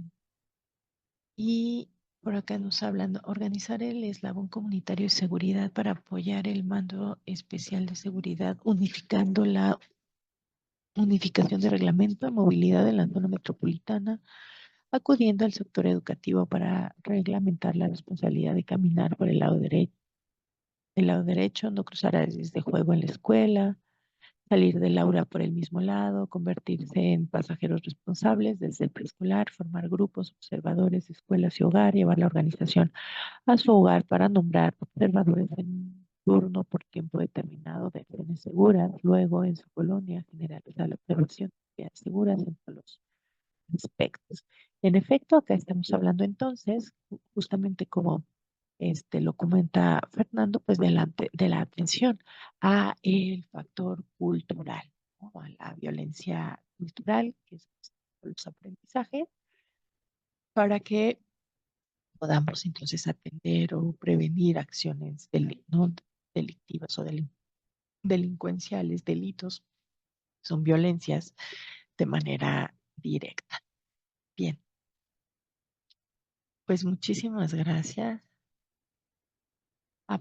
y por acá nos hablan, organizar el eslabón comunitario de seguridad para apoyar el mando especial de seguridad, unificando la unificación de reglamento de movilidad en la zona metropolitana, acudiendo al sector educativo para reglamentar la responsabilidad de caminar por el lado derecho, no cruzar áreas de juego en la escuela, salir del aula por el mismo lado, convertirse en pasajeros responsables desde el preescolar, formar grupos observadores de escuelas y hogar, llevar la organización a su hogar para nombrar observadores en turno por tiempo determinado de acciones seguras, luego en su colonia generalizar la observación de actividades seguras en todos los aspectos. En efecto, acá estamos hablando entonces, justamente como lo comenta Fernando, pues de la atención a el factor cultural, ¿no? A la violencia cultural, que es los aprendizajes, para que podamos entonces atender o prevenir acciones no delictivas o delincuenciales, delitos, son violencias de manera directa. Bien, pues muchísimas gracias.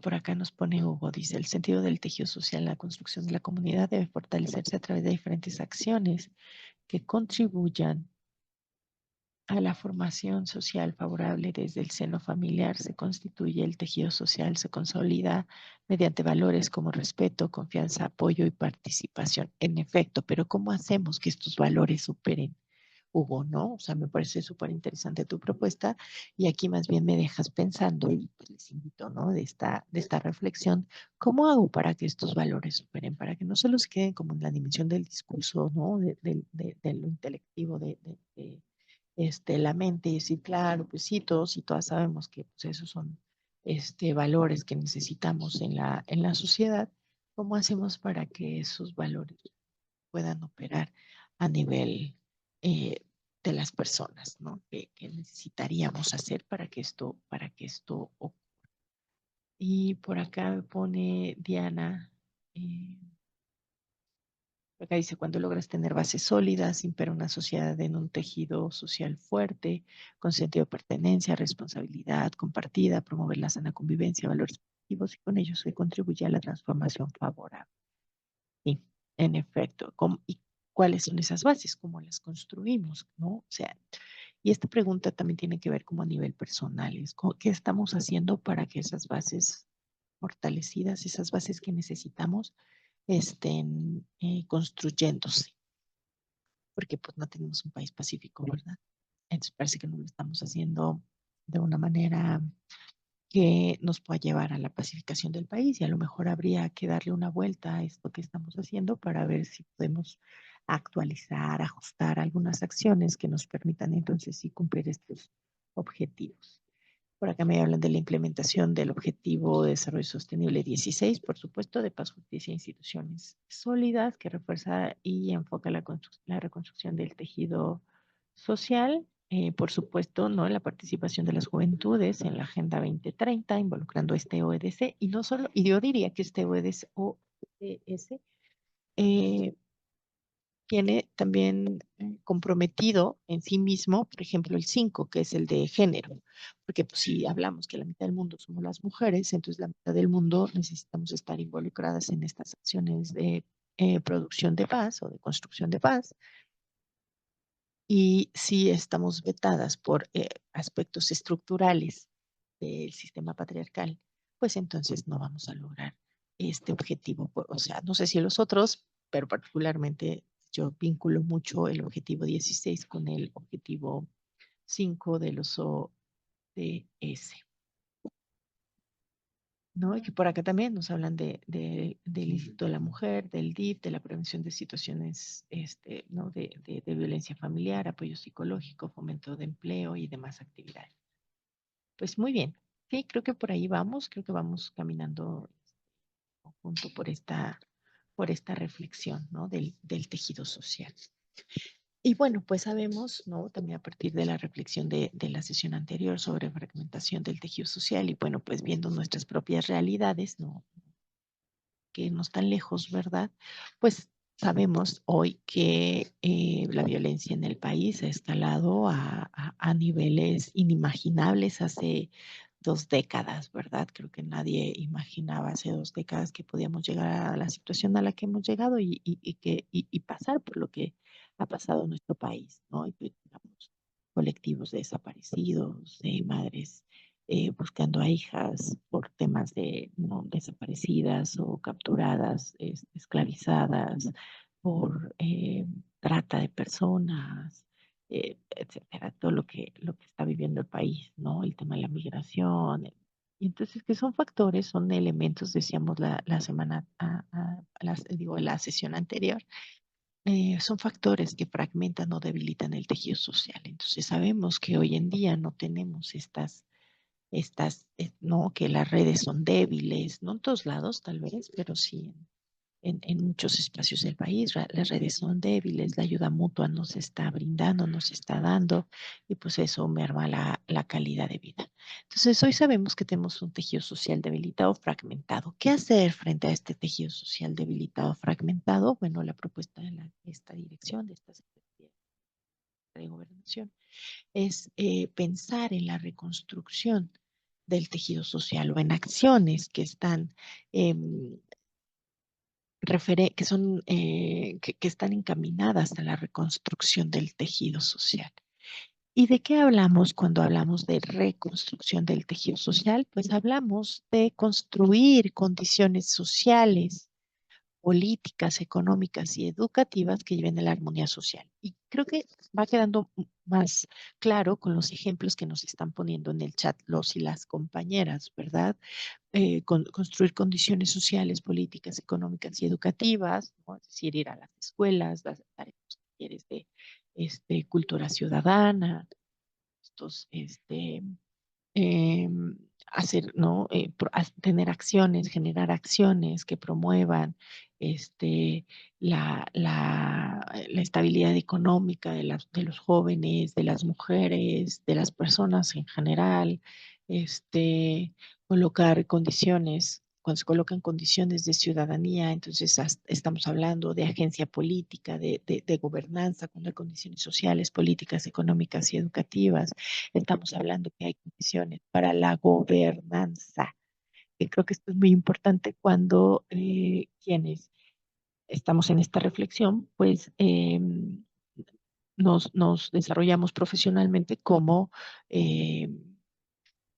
Por acá nos pone Hugo, dice, el sentido del tejido social, la construcción de la comunidad debe fortalecerse a través de diferentes acciones que contribuyan a la formación social favorable desde el seno familiar. Se constituye el tejido social, se consolida mediante valores como respeto, confianza, apoyo y participación. En efecto, pero ¿cómo hacemos que estos valores superen, Hugo, no? O sea, me parece súper interesante tu propuesta y aquí más bien me dejas pensando y pues les invito, ¿no? De esta reflexión, ¿cómo hago para que estos valores superen? Para que no solo se queden como en la dimensión del discurso, ¿no? De lo intelectivo, la mente y decir, claro, pues sí, todos y todas sabemos que pues, esos son valores que necesitamos en la sociedad. ¿Cómo hacemos para que esos valores puedan operar a nivel eh, de las personas, ¿no? Que necesitaríamos hacer para que esto ocurra? Y por acá me pone Diana, acá dice, cuando logras tener bases sólidas, impera una sociedad en un tejido social fuerte, con sentido de pertenencia, responsabilidad compartida, promover la sana convivencia, valores positivos y con ello se contribuye a la transformación favorable. Sí, en efecto. ¿Y cuáles son esas bases? ¿Cómo las construimos? ¿No? O sea, y esta pregunta también tiene que ver como a nivel personal. ¿Qué estamos haciendo para que esas bases fortalecidas, esas bases que necesitamos, estén construyéndose? Porque pues no tenemos un país pacífico, ¿verdad? Entonces parece que no lo estamos haciendo de una manera que nos pueda llevar a la pacificación del país y a lo mejor habría que darle una vuelta a esto que estamos haciendo para ver si podemos actualizar, ajustar algunas acciones que nos permitan entonces sí cumplir estos objetivos. Por acá me hablan de la implementación del Objetivo de Desarrollo Sostenible 16, por supuesto, de paz, justicia e instituciones sólidas, que refuerza y enfoca la reconstrucción del tejido social. Por supuesto, ¿no? La participación de las juventudes en la Agenda 2030, involucrando este OEDC, y no solo, y yo diría que este OEDC tiene también comprometido en sí mismo, por ejemplo, el 5, que es el de género, porque pues, si hablamos que la mitad del mundo somos las mujeres, entonces la mitad del mundo necesitamos estar involucradas en estas acciones de producción de paz o de construcción de paz. Y si estamos vetadas por aspectos estructurales del sistema patriarcal, pues entonces no vamos a lograr este objetivo. O sea, no sé si los otros, pero particularmente yo vinculo mucho el objetivo 16 con el objetivo 5 del ODS. ¿no? Y que por acá también nos hablan del Instituto de la Mujer, del DIF, de la prevención de situaciones, ¿no? de violencia familiar, apoyo psicológico, fomento de empleo y demás actividades. Pues muy bien. Sí, creo que por ahí vamos, creo que vamos caminando junto por esta reflexión, ¿no? Del tejido social. Y bueno, pues sabemos, ¿no? También a partir de la reflexión de la sesión anterior sobre fragmentación del tejido social y bueno, pues viendo nuestras propias realidades, ¿no? Que no están lejos, ¿verdad? Pues sabemos hoy que la violencia en el país ha escalado a niveles inimaginables hace 2 décadas, ¿verdad? Creo que nadie imaginaba hace 2 décadas que podíamos llegar a la situación a la que hemos llegado y pasar por lo que ha pasado en nuestro país, ¿no? Y que digamos, colectivos de desaparecidos, de madres buscando a hijas por temas de ¿no? desaparecidas o capturadas, esclavizadas, por trata de personas, etcétera, todo lo que está viviendo el país, ¿no? El tema de la migración. Y entonces, que son factores, son elementos, decíamos la semana, digo, la sesión anterior, son factores que fragmentan o debilitan el tejido social. Entonces, sabemos que hoy en día no tenemos ¿no? Que las redes son débiles, no en todos lados tal vez, pero sí en muchos espacios del país. Las redes son débiles, la ayuda mutua nos está brindando, nos está dando, y pues eso merma la calidad de vida. Entonces, hoy sabemos que tenemos un tejido social debilitado, fragmentado. ¿Qué hacer frente a este tejido social debilitado, fragmentado? Bueno, la propuesta de esta dirección, de esta Secretaría de Gobernación, es pensar en la reconstrucción del tejido social o en acciones que están em, que están encaminadas a la reconstrucción del tejido social. ¿Y de qué hablamos cuando hablamos de reconstrucción del tejido social? Pues hablamos de construir condiciones sociales, políticas, económicas y educativas que lleven a la armonía social. Y creo que va quedando más claro con los ejemplos que nos están poniendo en el chat los y las compañeras, ¿verdad? Construir condiciones sociales, políticas, económicas y educativas, ¿no? Es decir, ir a las escuelas, dar talleres de cultura ciudadana, estos, eh, hacer, ¿no? Tener acciones, generar acciones que promuevan la estabilidad económica de los jóvenes, de las mujeres, de las personas en general, colocar condiciones. Cuando se colocan condiciones de ciudadanía, entonces estamos hablando de agencia política, de gobernanza, cuando hay condiciones sociales, políticas, económicas y educativas. Estamos hablando que hay condiciones para la gobernanza. Y creo que esto es muy importante cuando quienes estamos en esta reflexión, pues nos desarrollamos profesionalmente como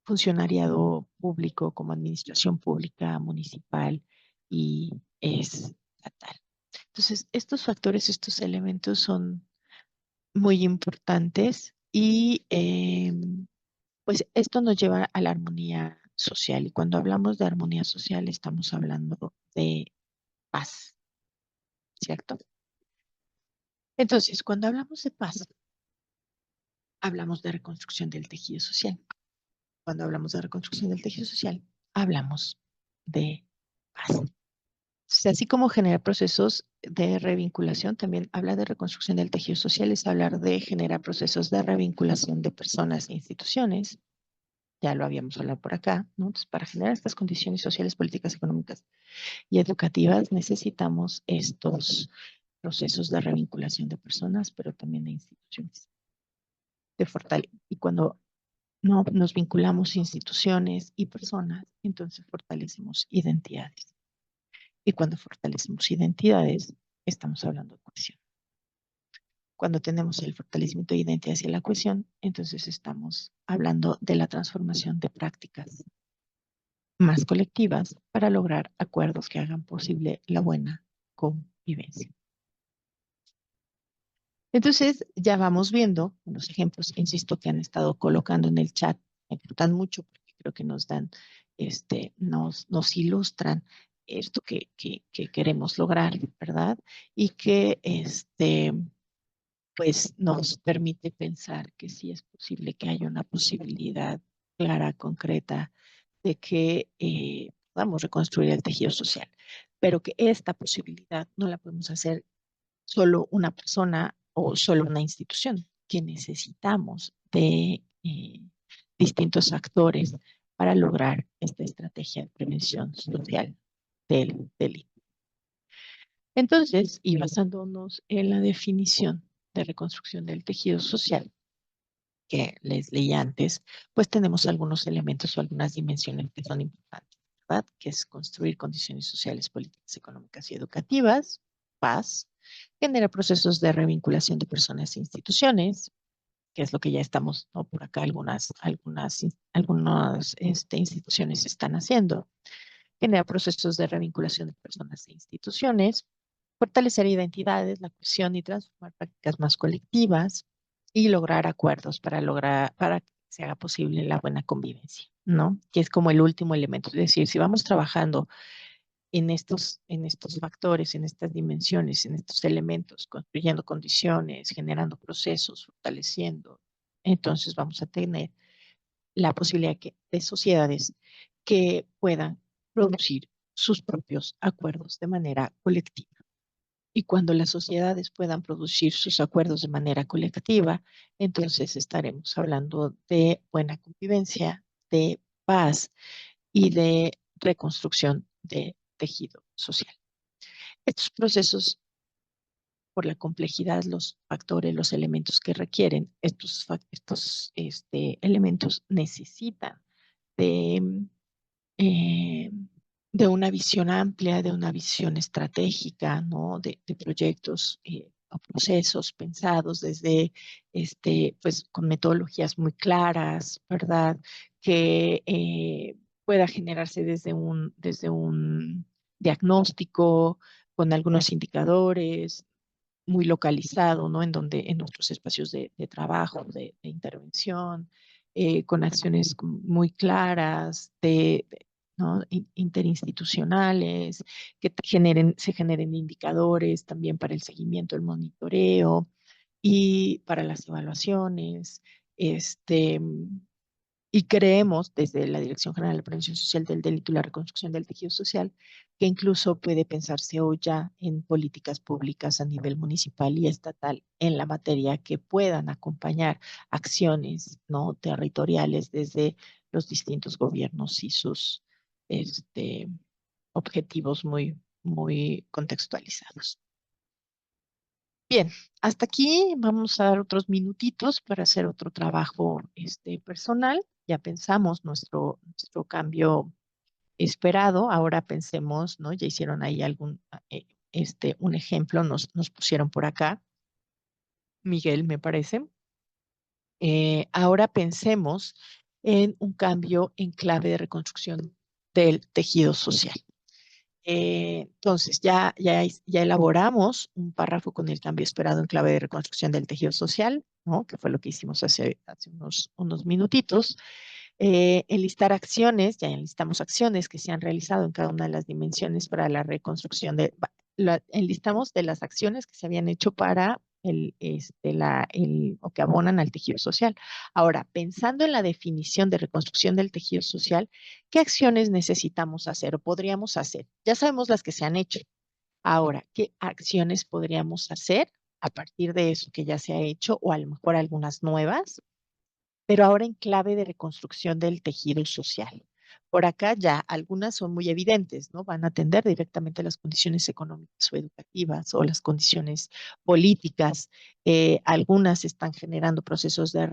funcionariado público, como administración pública, municipal y estatal. Entonces, estos factores, estos elementos son muy importantes y pues esto nos lleva a la armonía social y cuando hablamos de armonía social estamos hablando de paz, ¿cierto? Entonces, cuando hablamos de paz, hablamos de reconstrucción del tejido social. Cuando hablamos de reconstrucción del tejido social, hablamos de paz. Entonces, así como generar procesos de revinculación, también habla de reconstrucción del tejido social, es hablar de generar procesos de revinculación de personas e instituciones. Ya lo habíamos hablado por acá, ¿no? Entonces, para generar estas condiciones sociales, políticas, económicas y educativas, necesitamos estos procesos de revinculación de personas, pero también de instituciones. Y cuando no nos vinculamos instituciones y personas, entonces fortalecemos identidades. Y cuando fortalecemos identidades, estamos hablando de cohesión. Cuando tenemos el fortalecimiento de identidades y la cohesión, entonces estamos hablando de la transformación de prácticas más colectivas para lograr acuerdos que hagan posible la buena convivencia. Entonces, ya vamos viendo los ejemplos, insisto, que han estado colocando en el chat, me gustan mucho porque creo que nos dan nos ilustran esto que queremos lograr, ¿verdad? Y que pues nos permite pensar que sí es posible que haya una posibilidad clara, concreta, de que podamos reconstruir el tejido social, pero que esta posibilidad no la podemos hacer solo una persona o solo una institución, que necesitamos de distintos actores para lograr esta estrategia de prevención social del delito. Entonces, y basándonos en la definición de reconstrucción del tejido social que les leí antes, pues tenemos algunos elementos o algunas dimensiones que son importantes, ¿verdad? Que es construir condiciones sociales, políticas, económicas y educativas, paz, genera procesos de revinculación de personas e instituciones, que es lo que ya estamos, ¿no? Por acá algunas instituciones están haciendo, genera procesos de revinculación de personas e instituciones, fortalecer identidades, la cohesión y transformar prácticas más colectivas y lograr acuerdos para que se haga posible la buena convivencia, ¿no? Que es como el último elemento. Es decir, si vamos trabajando en estos factores, en estas dimensiones, en estos elementos, construyendo condiciones, generando procesos, fortaleciendo, entonces vamos a tener la posibilidad de sociedades que puedan producir sus propios acuerdos de manera colectiva. Y cuando las sociedades puedan producir sus acuerdos de manera colectiva, entonces estaremos hablando de buena convivencia, de paz y de reconstrucción de tejido social. Estos procesos, por la complejidad, los factores, los elementos que requieren, estos elementos necesitan de, eh, de una visión amplia, de una visión estratégica, ¿no? De proyectos o procesos pensados desde, pues, con metodologías muy claras, ¿verdad? Que pueda generarse desde un diagnóstico con algunos indicadores, muy localizado, ¿no? En nuestros espacios de trabajo, de intervención, con acciones muy claras, ¿no? Interinstitucionales, que se generen indicadores también para el seguimiento, el monitoreo y para las evaluaciones. Este, y creemos desde la Dirección General de Prevención Social del Delito y la Reconstrucción del Tejido Social que incluso puede pensarse hoy ya en políticas públicas a nivel municipal y estatal en la materia que puedan acompañar acciones, ¿no? Territoriales desde los distintos gobiernos y sus este, objetivos muy, muy contextualizados. Bien, hasta aquí vamos a dar otros minutitos para hacer otro trabajo personal. Ya pensamos nuestro cambio esperado. Ahora pensemos, ¿no? Ya hicieron ahí un ejemplo, nos pusieron por acá, Miguel, me parece. Ahora pensemos en un cambio en clave de reconstrucción del tejido social. Entonces, ya elaboramos un párrafo con el cambio esperado en clave de reconstrucción del tejido social, ¿no? Que fue lo que hicimos hace unos minutitos. Enlistar acciones, ya enlistamos acciones que se han realizado en cada una de las dimensiones para la reconstrucción enlistamos de las acciones que se habían hecho para o que abonan al tejido social. Ahora, pensando en la definición de reconstrucción del tejido social, ¿qué acciones necesitamos hacer o podríamos hacer? Ya sabemos las que se han hecho. Ahora, ¿qué acciones podríamos hacer a partir de eso que ya se ha hecho o a lo mejor algunas nuevas? Pero ahora en clave de reconstrucción del tejido social. Por acá ya algunas son muy evidentes, ¿no? Van a atender directamente las condiciones económicas o educativas o las condiciones políticas. Algunas están generando procesos de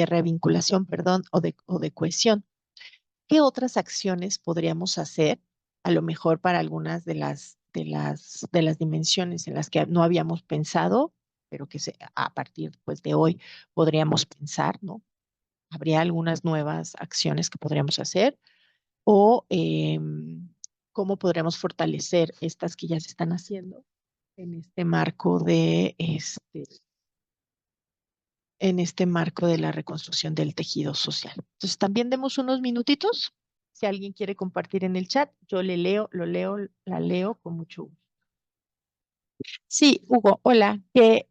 revinculación, perdón, o de cohesión. ¿Qué otras acciones podríamos hacer? A lo mejor para algunas de las dimensiones en las que no habíamos pensado, pero que a partir pues, de hoy podríamos pensar, ¿no? Habría algunas nuevas acciones que podríamos hacer o cómo podríamos fortalecer estas que ya se están haciendo en este marco en este marco de la reconstrucción del tejido social. Entonces, también demos unos minutitos. Si alguien quiere compartir en el chat, yo le leo, lo leo, la leo con mucho gusto. Sí, Hugo, hola, que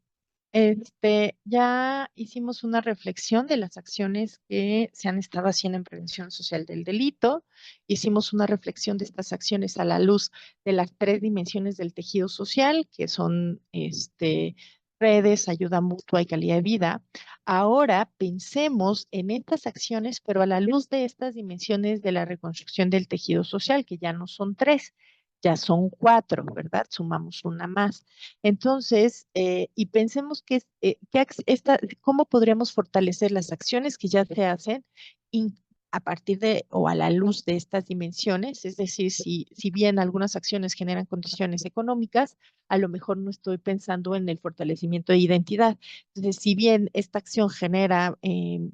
ya hicimos una reflexión de las acciones que se han estado haciendo en prevención social del delito. Hicimos una reflexión de estas acciones a la luz de las tres dimensiones del tejido social, que son redes, ayuda mutua y calidad de vida. Ahora pensemos en estas acciones, pero a la luz de estas dimensiones de la reconstrucción del tejido social, que ya no son tres, ya son cuatro, ¿verdad? Sumamos una más. Entonces, y pensemos cómo podríamos fortalecer las acciones que ya se hacen in- a partir de o a la luz de estas dimensiones. Es decir, si bien algunas acciones generan condiciones económicas, a lo mejor no estoy pensando en el fortalecimiento de identidad. Entonces, si bien esta acción genera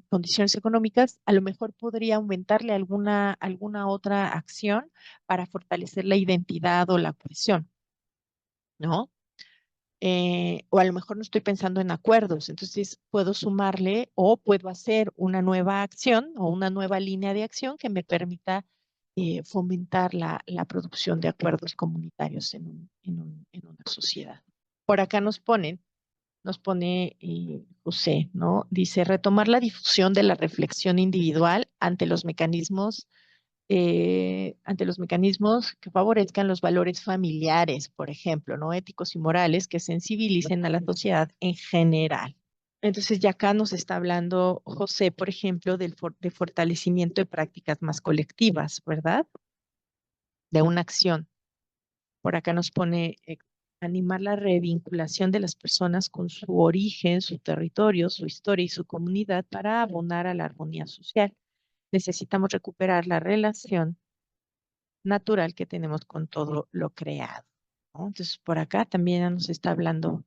condiciones económicas, a lo mejor podría aumentarle alguna otra acción para fortalecer la identidad o la cohesión, ¿no? O a lo mejor no estoy pensando en acuerdos, entonces puedo sumarle o puedo hacer una nueva acción o una nueva línea de acción que me permita fomentar la producción de acuerdos comunitarios en una sociedad. Por acá nos pone José, ¿no? Dice, retomar la difusión de la reflexión individual ante los mecanismos que favorezcan los valores familiares, por ejemplo, ¿no? Éticos y morales que sensibilicen a la sociedad en general. Entonces, ya acá nos está hablando José, por ejemplo, de fortalecimiento de prácticas más colectivas, ¿verdad? De una acción. Por acá nos pone animar la revinculación de las personas con su origen, su territorio, su historia y su comunidad para abonar a la armonía social. Necesitamos recuperar la relación natural que tenemos con todo lo creado, ¿no? Entonces, por acá también nos está hablando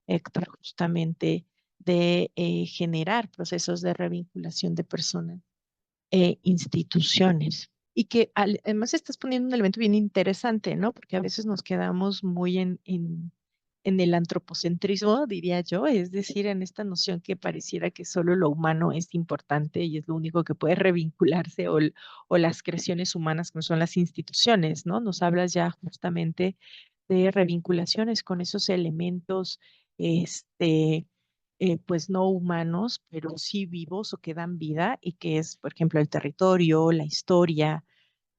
Héctor justamente de generar procesos de revinculación de personas e instituciones. Y que además estás poniendo un elemento bien interesante, ¿no? Porque a veces nos quedamos muy en el antropocentrismo, diría yo, es decir, en esta noción que pareciera que solo lo humano es importante y es lo único que puede revincularse o las creaciones humanas como son las instituciones, ¿no? Nos hablas ya justamente de revinculaciones con esos elementos, este, pues no humanos, pero sí vivos o que dan vida y que es, por ejemplo, el territorio, la historia,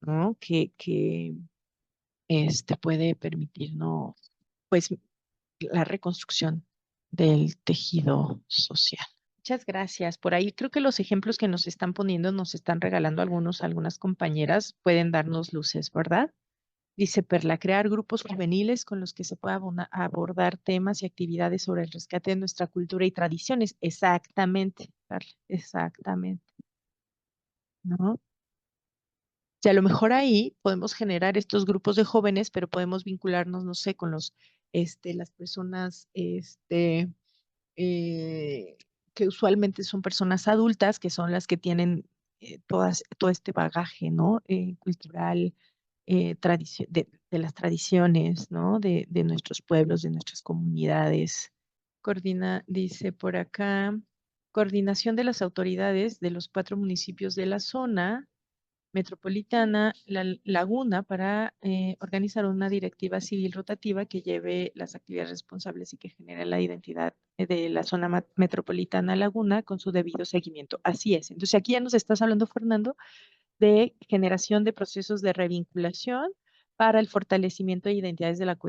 ¿no? Que puede permitirnos, pues, la reconstrucción del tejido social. Muchas gracias. Por ahí creo que los ejemplos que nos están poniendo, nos están regalando algunas compañeras, pueden darnos luces, ¿verdad? Dice Perla, crear grupos juveniles con los que se pueda abordar temas y actividades sobre el rescate de nuestra cultura y tradiciones. Exactamente, Perla, exactamente, ¿no? Y a lo mejor ahí podemos generar estos grupos de jóvenes, pero podemos vincularnos, no sé, con las personas, eh, que usualmente son personas adultas, que son las que tienen todo este bagaje, ¿no? Cultural, de las tradiciones, ¿no? De nuestros pueblos, de nuestras comunidades. Dice por acá, coordinación de las autoridades de los cuatro municipios de la zona metropolitana, La Laguna, para organizar una directiva civil rotativa que lleve las actividades responsables y que genere la identidad de la zona metropolitana Laguna con su debido seguimiento. Así es. Entonces aquí ya nos estás hablando, Fernando, de generación de procesos de revinculación para el fortalecimiento de identidades de la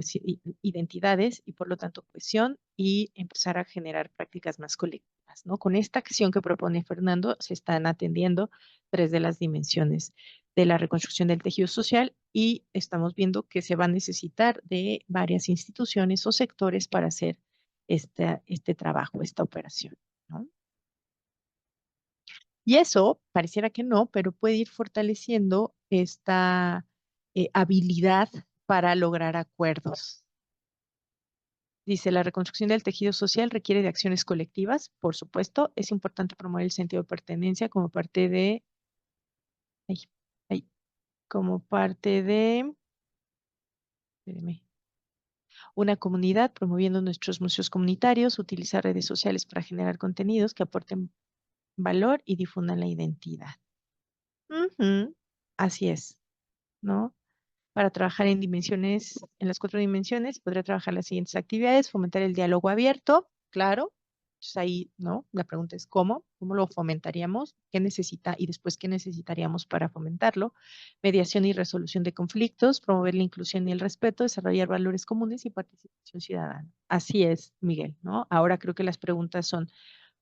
identidades y por lo tanto cohesión y empezar a generar prácticas más colectivas, ¿no? Con esta acción que propone Fernando se están atendiendo tres de las dimensiones de la reconstrucción del tejido social y estamos viendo que se va a necesitar de varias instituciones o sectores para hacer este trabajo, esta operación, ¿no? Y eso, pareciera que no, pero puede ir fortaleciendo esta habilidad para lograr acuerdos. Dice, la reconstrucción del tejido social requiere de acciones colectivas, por supuesto. Es importante promover el sentido de pertenencia como parte ay, ay, como parte de, espérame, Una comunidad promoviendo nuestros museos comunitarios, utilizar redes sociales para generar contenidos que aporten valor y difundan la identidad. Ujú, así es, ¿no? Para trabajar en las 4 dimensiones, podría trabajar las siguientes actividades: fomentar el diálogo abierto, claro. Entonces ahí, ¿no? La pregunta es ¿cómo lo fomentaríamos? ¿Qué necesita? Y después, ¿qué necesitaríamos para fomentarlo? Mediación y resolución de conflictos, promover la inclusión y el respeto, desarrollar valores comunes y participación ciudadana. Así es, Miguel, ¿no? Ahora creo que las preguntas son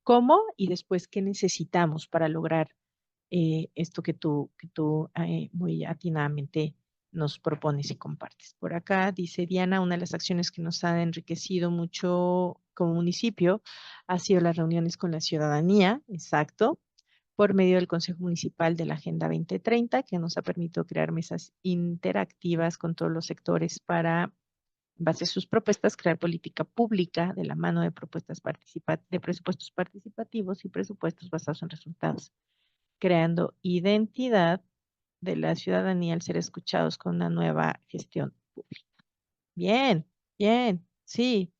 ¿cómo? Y después, ¿qué necesitamos para lograr esto que tú muy atinadamente nos propones y compartes? Por acá dice Diana, una de las acciones que nos ha enriquecido mucho como municipio ha sido las reuniones con la ciudadanía, exacto, por medio del Consejo Municipal de la Agenda 2030, que nos ha permitido crear mesas interactivas con todos los sectores para, en base a sus propuestas, crear política pública de la mano de de presupuestos participativos y presupuestos basados en resultados, creando identidad de la ciudadanía al ser escuchados con una nueva gestión pública. Bien, bien, sí.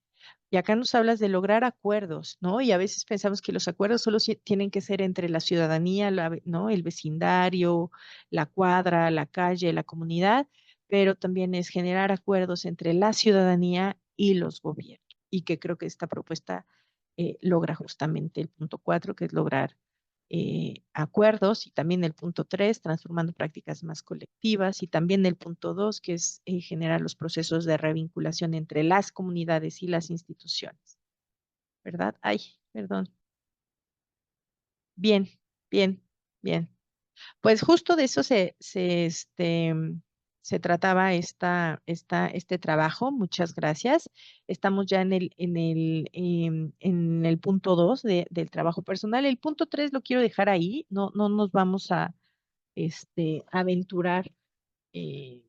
Y acá nos hablas de lograr acuerdos, ¿no? Y a veces pensamos que los acuerdos solo tienen que ser entre la ciudadanía, ¿no? El vecindario, la cuadra, la calle, la comunidad, pero también es generar acuerdos entre la ciudadanía y los gobiernos. Y que creo que esta propuesta logra justamente el punto 4, que es lograr acuerdos, y también el punto 3, transformando prácticas más colectivas, y también el punto 2, que es generar los procesos de revinculación entre las comunidades y las instituciones, ¿verdad? Ay, perdón. Bien, bien, bien. Pues justo de eso se trataba este trabajo. Muchas gracias. Estamos ya en el punto 2 del trabajo personal. El punto 3 lo quiero dejar ahí. No, no nos vamos a aventurar, eh,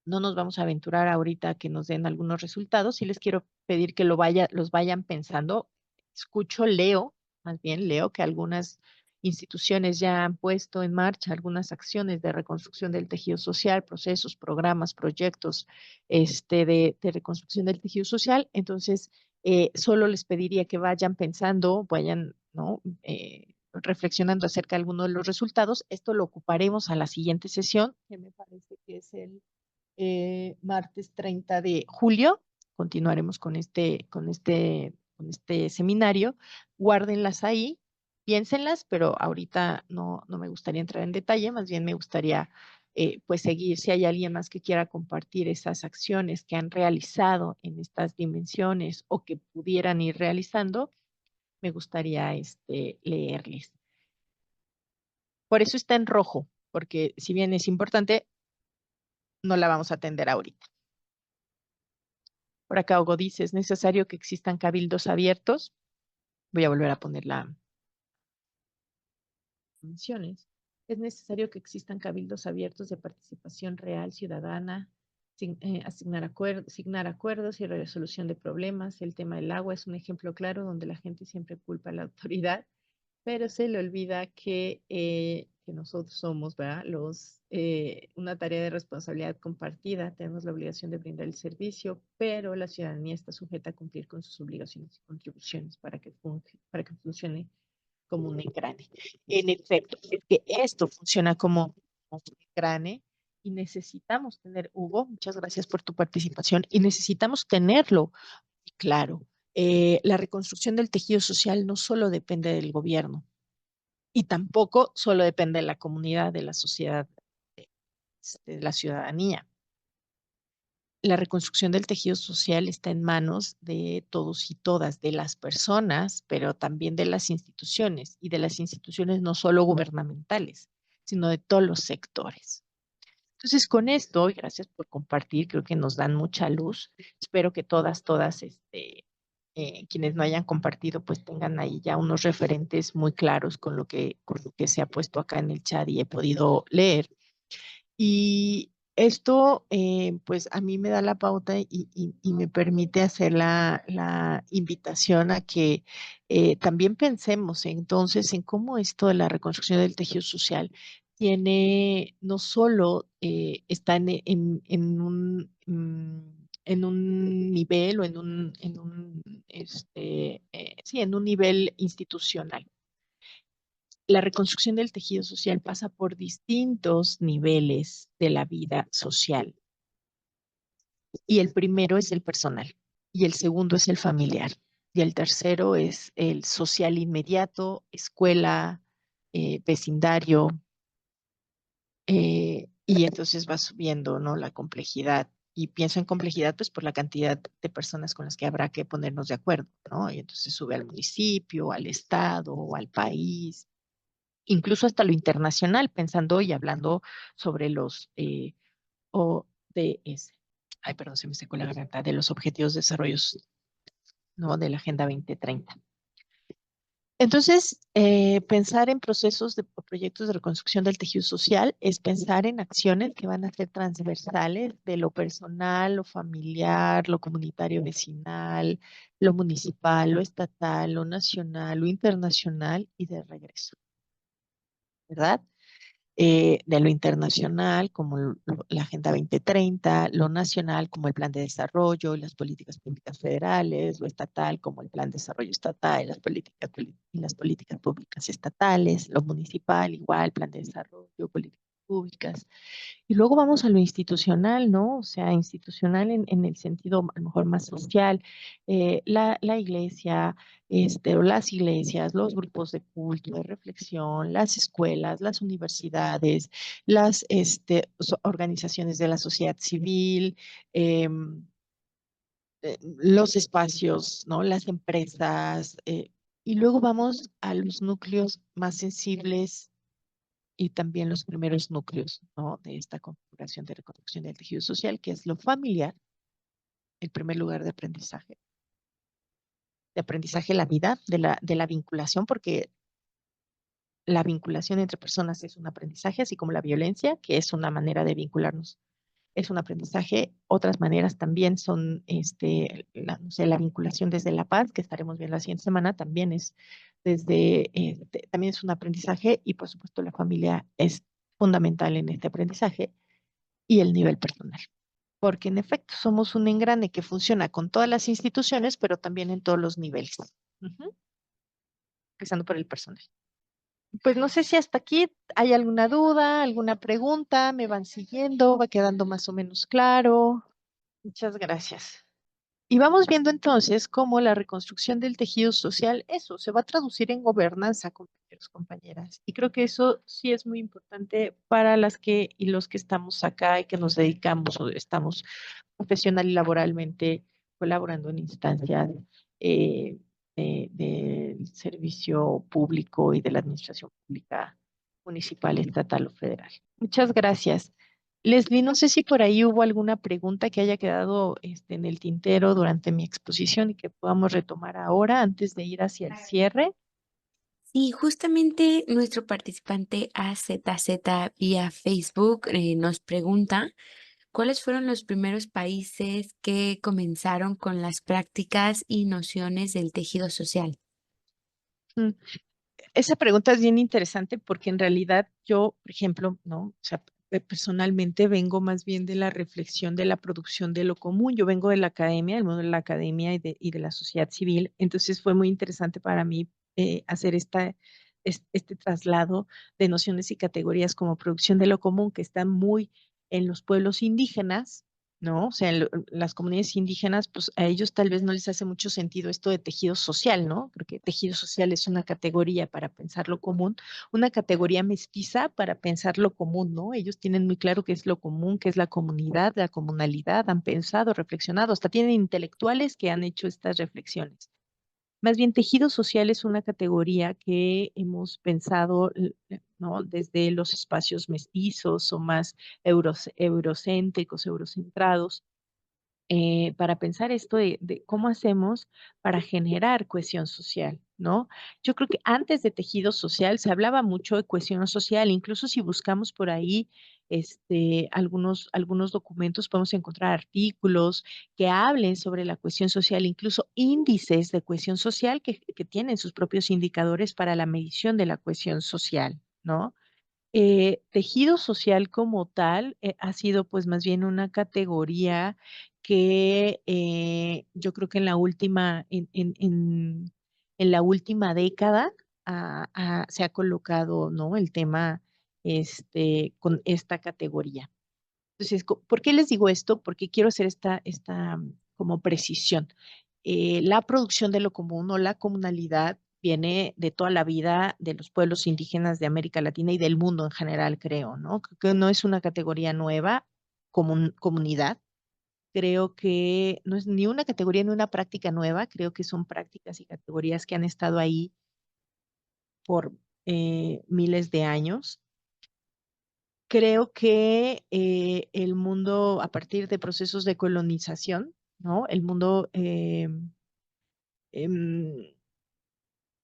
no nos vamos a aventurar ahorita a que nos den algunos resultados. Sí les quiero pedir que los vayan pensando. Más bien leo que algunas instituciones ya han puesto en marcha algunas acciones de reconstrucción del tejido social, procesos, programas, proyectos de reconstrucción del tejido social. Entonces, solo les pediría que vayan pensando, vayan, ¿no? Reflexionando acerca de algunos de los resultados. Esto lo ocuparemos a la siguiente sesión, que me parece que es el martes 30 de julio. Continuaremos con este seminario. Guárdenlas ahí, piénsenlas, pero ahorita no me gustaría entrar en detalle, más bien me gustaría pues seguir. Si hay alguien más que quiera compartir esas acciones que han realizado en estas dimensiones o que pudieran ir realizando, me gustaría leerles. Por eso está en rojo, porque si bien es importante, no la vamos a atender ahorita. Por acá Hugo dice, es necesario que existan cabildos abiertos. Voy a volver a poner las menciones. Es necesario que existan cabildos abiertos de participación real ciudadana, asignar acuerdos y resolución de problemas. El tema del agua es un ejemplo claro donde la gente siempre culpa a la autoridad, pero se le olvida que nosotros somos, ¿verdad? Una tarea de responsabilidad compartida, tenemos la obligación de brindar el servicio, pero la ciudadanía está sujeta a cumplir con sus obligaciones y contribuciones para que funcione como un engrane. En efecto, es que esto funciona como un engrane y necesitamos tener, Hugo, muchas gracias por tu participación, y necesitamos tenerlo claro. La reconstrucción del tejido social no solo depende del gobierno y tampoco solo depende de la comunidad, de la sociedad, de la ciudadanía. La reconstrucción del tejido social está en manos de todos y todas, de las personas, pero también de las instituciones, y de las instituciones no solo gubernamentales, sino de todos los sectores. Entonces, con esto, y gracias por compartir, creo que nos dan mucha luz. Espero que todas, quienes no hayan compartido, pues tengan ahí ya unos referentes muy claros con lo que se ha puesto acá en el chat y he podido leer. Y esto, pues a mí me da la pauta y me permite hacer la invitación a que también pensemos entonces en cómo esto de la reconstrucción del tejido social no solo está en un en un nivel o sí, en un nivel institucional. La reconstrucción del tejido social pasa por distintos niveles de la vida social. Y el primero es el personal, y el segundo es el familiar, y el tercero es el social inmediato, escuela, vecindario, y entonces va subiendo, ¿no? La complejidad. Y pienso en complejidad, pues por la cantidad de personas con las que habrá que ponernos de acuerdo, ¿no? Y entonces sube al municipio, al estado, o al país, incluso hasta lo internacional, pensando y hablando sobre los ODS. Ay, perdón, se me secó la garganta, de los Objetivos de Desarrollo, ¿no? De la Agenda 2030. Entonces, pensar en procesos o proyectos de reconstrucción del tejido social es pensar en acciones que van a ser transversales de lo personal, lo familiar, lo comunitario vecinal, lo municipal, lo estatal, lo nacional, lo internacional y de regreso, ¿verdad? De lo internacional, como la Agenda 2030, lo nacional, como el Plan de Desarrollo y las políticas públicas federales, lo estatal, como el Plan de Desarrollo Estatal y las políticas públicas estatales, lo municipal, igual, Plan de Desarrollo, políticas públicas. Y luego vamos a lo institucional, ¿no? O sea, institucional en el sentido a lo mejor más social, la iglesia, o las iglesias, los grupos de culto, de reflexión, las escuelas, las universidades, las organizaciones de la sociedad civil, los espacios, ¿no? Las empresas, y luego vamos a los núcleos más sensibles y también los primeros núcleos, ¿no? De esta configuración de reconstrucción del tejido social, que es lo familiar, el primer lugar de aprendizaje de la vida, de la vinculación, porque la vinculación entre personas es un aprendizaje, así como la violencia, que es una manera de vincularnos, es un aprendizaje. Otras maneras también son, no sé, la vinculación desde la paz, que estaremos viendo la siguiente semana, también es también es un aprendizaje, y por supuesto la familia es fundamental en este aprendizaje, y el nivel personal. Porque en efecto somos un engrane que funciona con todas las instituciones, pero también en todos los niveles. Ujú. Empezando por el personal. Pues no sé si hasta aquí hay alguna duda, alguna pregunta, me van siguiendo, va quedando más o menos claro. Muchas gracias. Y vamos viendo entonces cómo la reconstrucción del tejido social, eso se va a traducir en gobernanza, compañeros, compañeras. Y creo que eso sí es muy importante para las que y los que estamos acá y que nos dedicamos o estamos profesional y laboralmente colaborando en instancias eh, del servicio público y de la administración pública municipal, estatal o federal. Muchas gracias. Leslie, no sé si por ahí hubo alguna pregunta que haya quedado en el tintero durante mi exposición y que podamos retomar ahora antes de ir hacia el cierre. Sí, justamente nuestro participante AZZ vía Facebook nos pregunta cuáles fueron los primeros países que comenzaron con las prácticas y nociones del tejido social. Mm, Esa pregunta es bien interesante porque en realidad yo, por ejemplo, ¿no? O sea, personalmente vengo más bien de la reflexión de la producción de lo común. Yo vengo de la academia, del mundo de la academia y de la sociedad civil. Entonces fue muy interesante para mí hacer este traslado de nociones y categorías como producción de lo común, que están muy en los pueblos indígenas, ¿no? O sea, las comunidades indígenas, pues a ellos tal vez no les hace mucho sentido esto de tejido social, ¿no? Porque tejido social es una categoría para pensar lo común, una categoría mestiza para pensar lo común, ¿no? Ellos tienen muy claro qué es lo común, qué es la comunidad, la comunalidad, han pensado, reflexionado, hasta tienen intelectuales que han hecho estas reflexiones. Más bien, tejido social es una categoría que hemos pensado, ¿no? Desde los espacios mestizos o más eurocéntricos, eurocentrados, para pensar esto de cómo hacemos para generar cohesión social, ¿no? Yo creo que antes de tejido social se hablaba mucho de cohesión social, incluso si buscamos por ahí algunos documentos, podemos encontrar artículos que hablen sobre la cohesión social, incluso índices de cohesión social que tienen sus propios indicadores para la medición de la cohesión social, ¿no? Tejido social como tal ha sido pues más bien una categoría que yo creo que en la última década se ha colocado, ¿no? El tema con esta categoría. Entonces, ¿por qué les digo esto? Porque quiero hacer esta como precisión. La producción de lo común o la comunalidad viene de toda la vida de los pueblos indígenas de América Latina y del mundo en general, creo, ¿no? Creo que no es una categoría nueva, comunidad. Creo que no es ni una categoría ni una práctica nueva, creo que son prácticas y categorías que han estado ahí por miles de años. Creo que el mundo, a partir de procesos de colonización, ¿no? Em,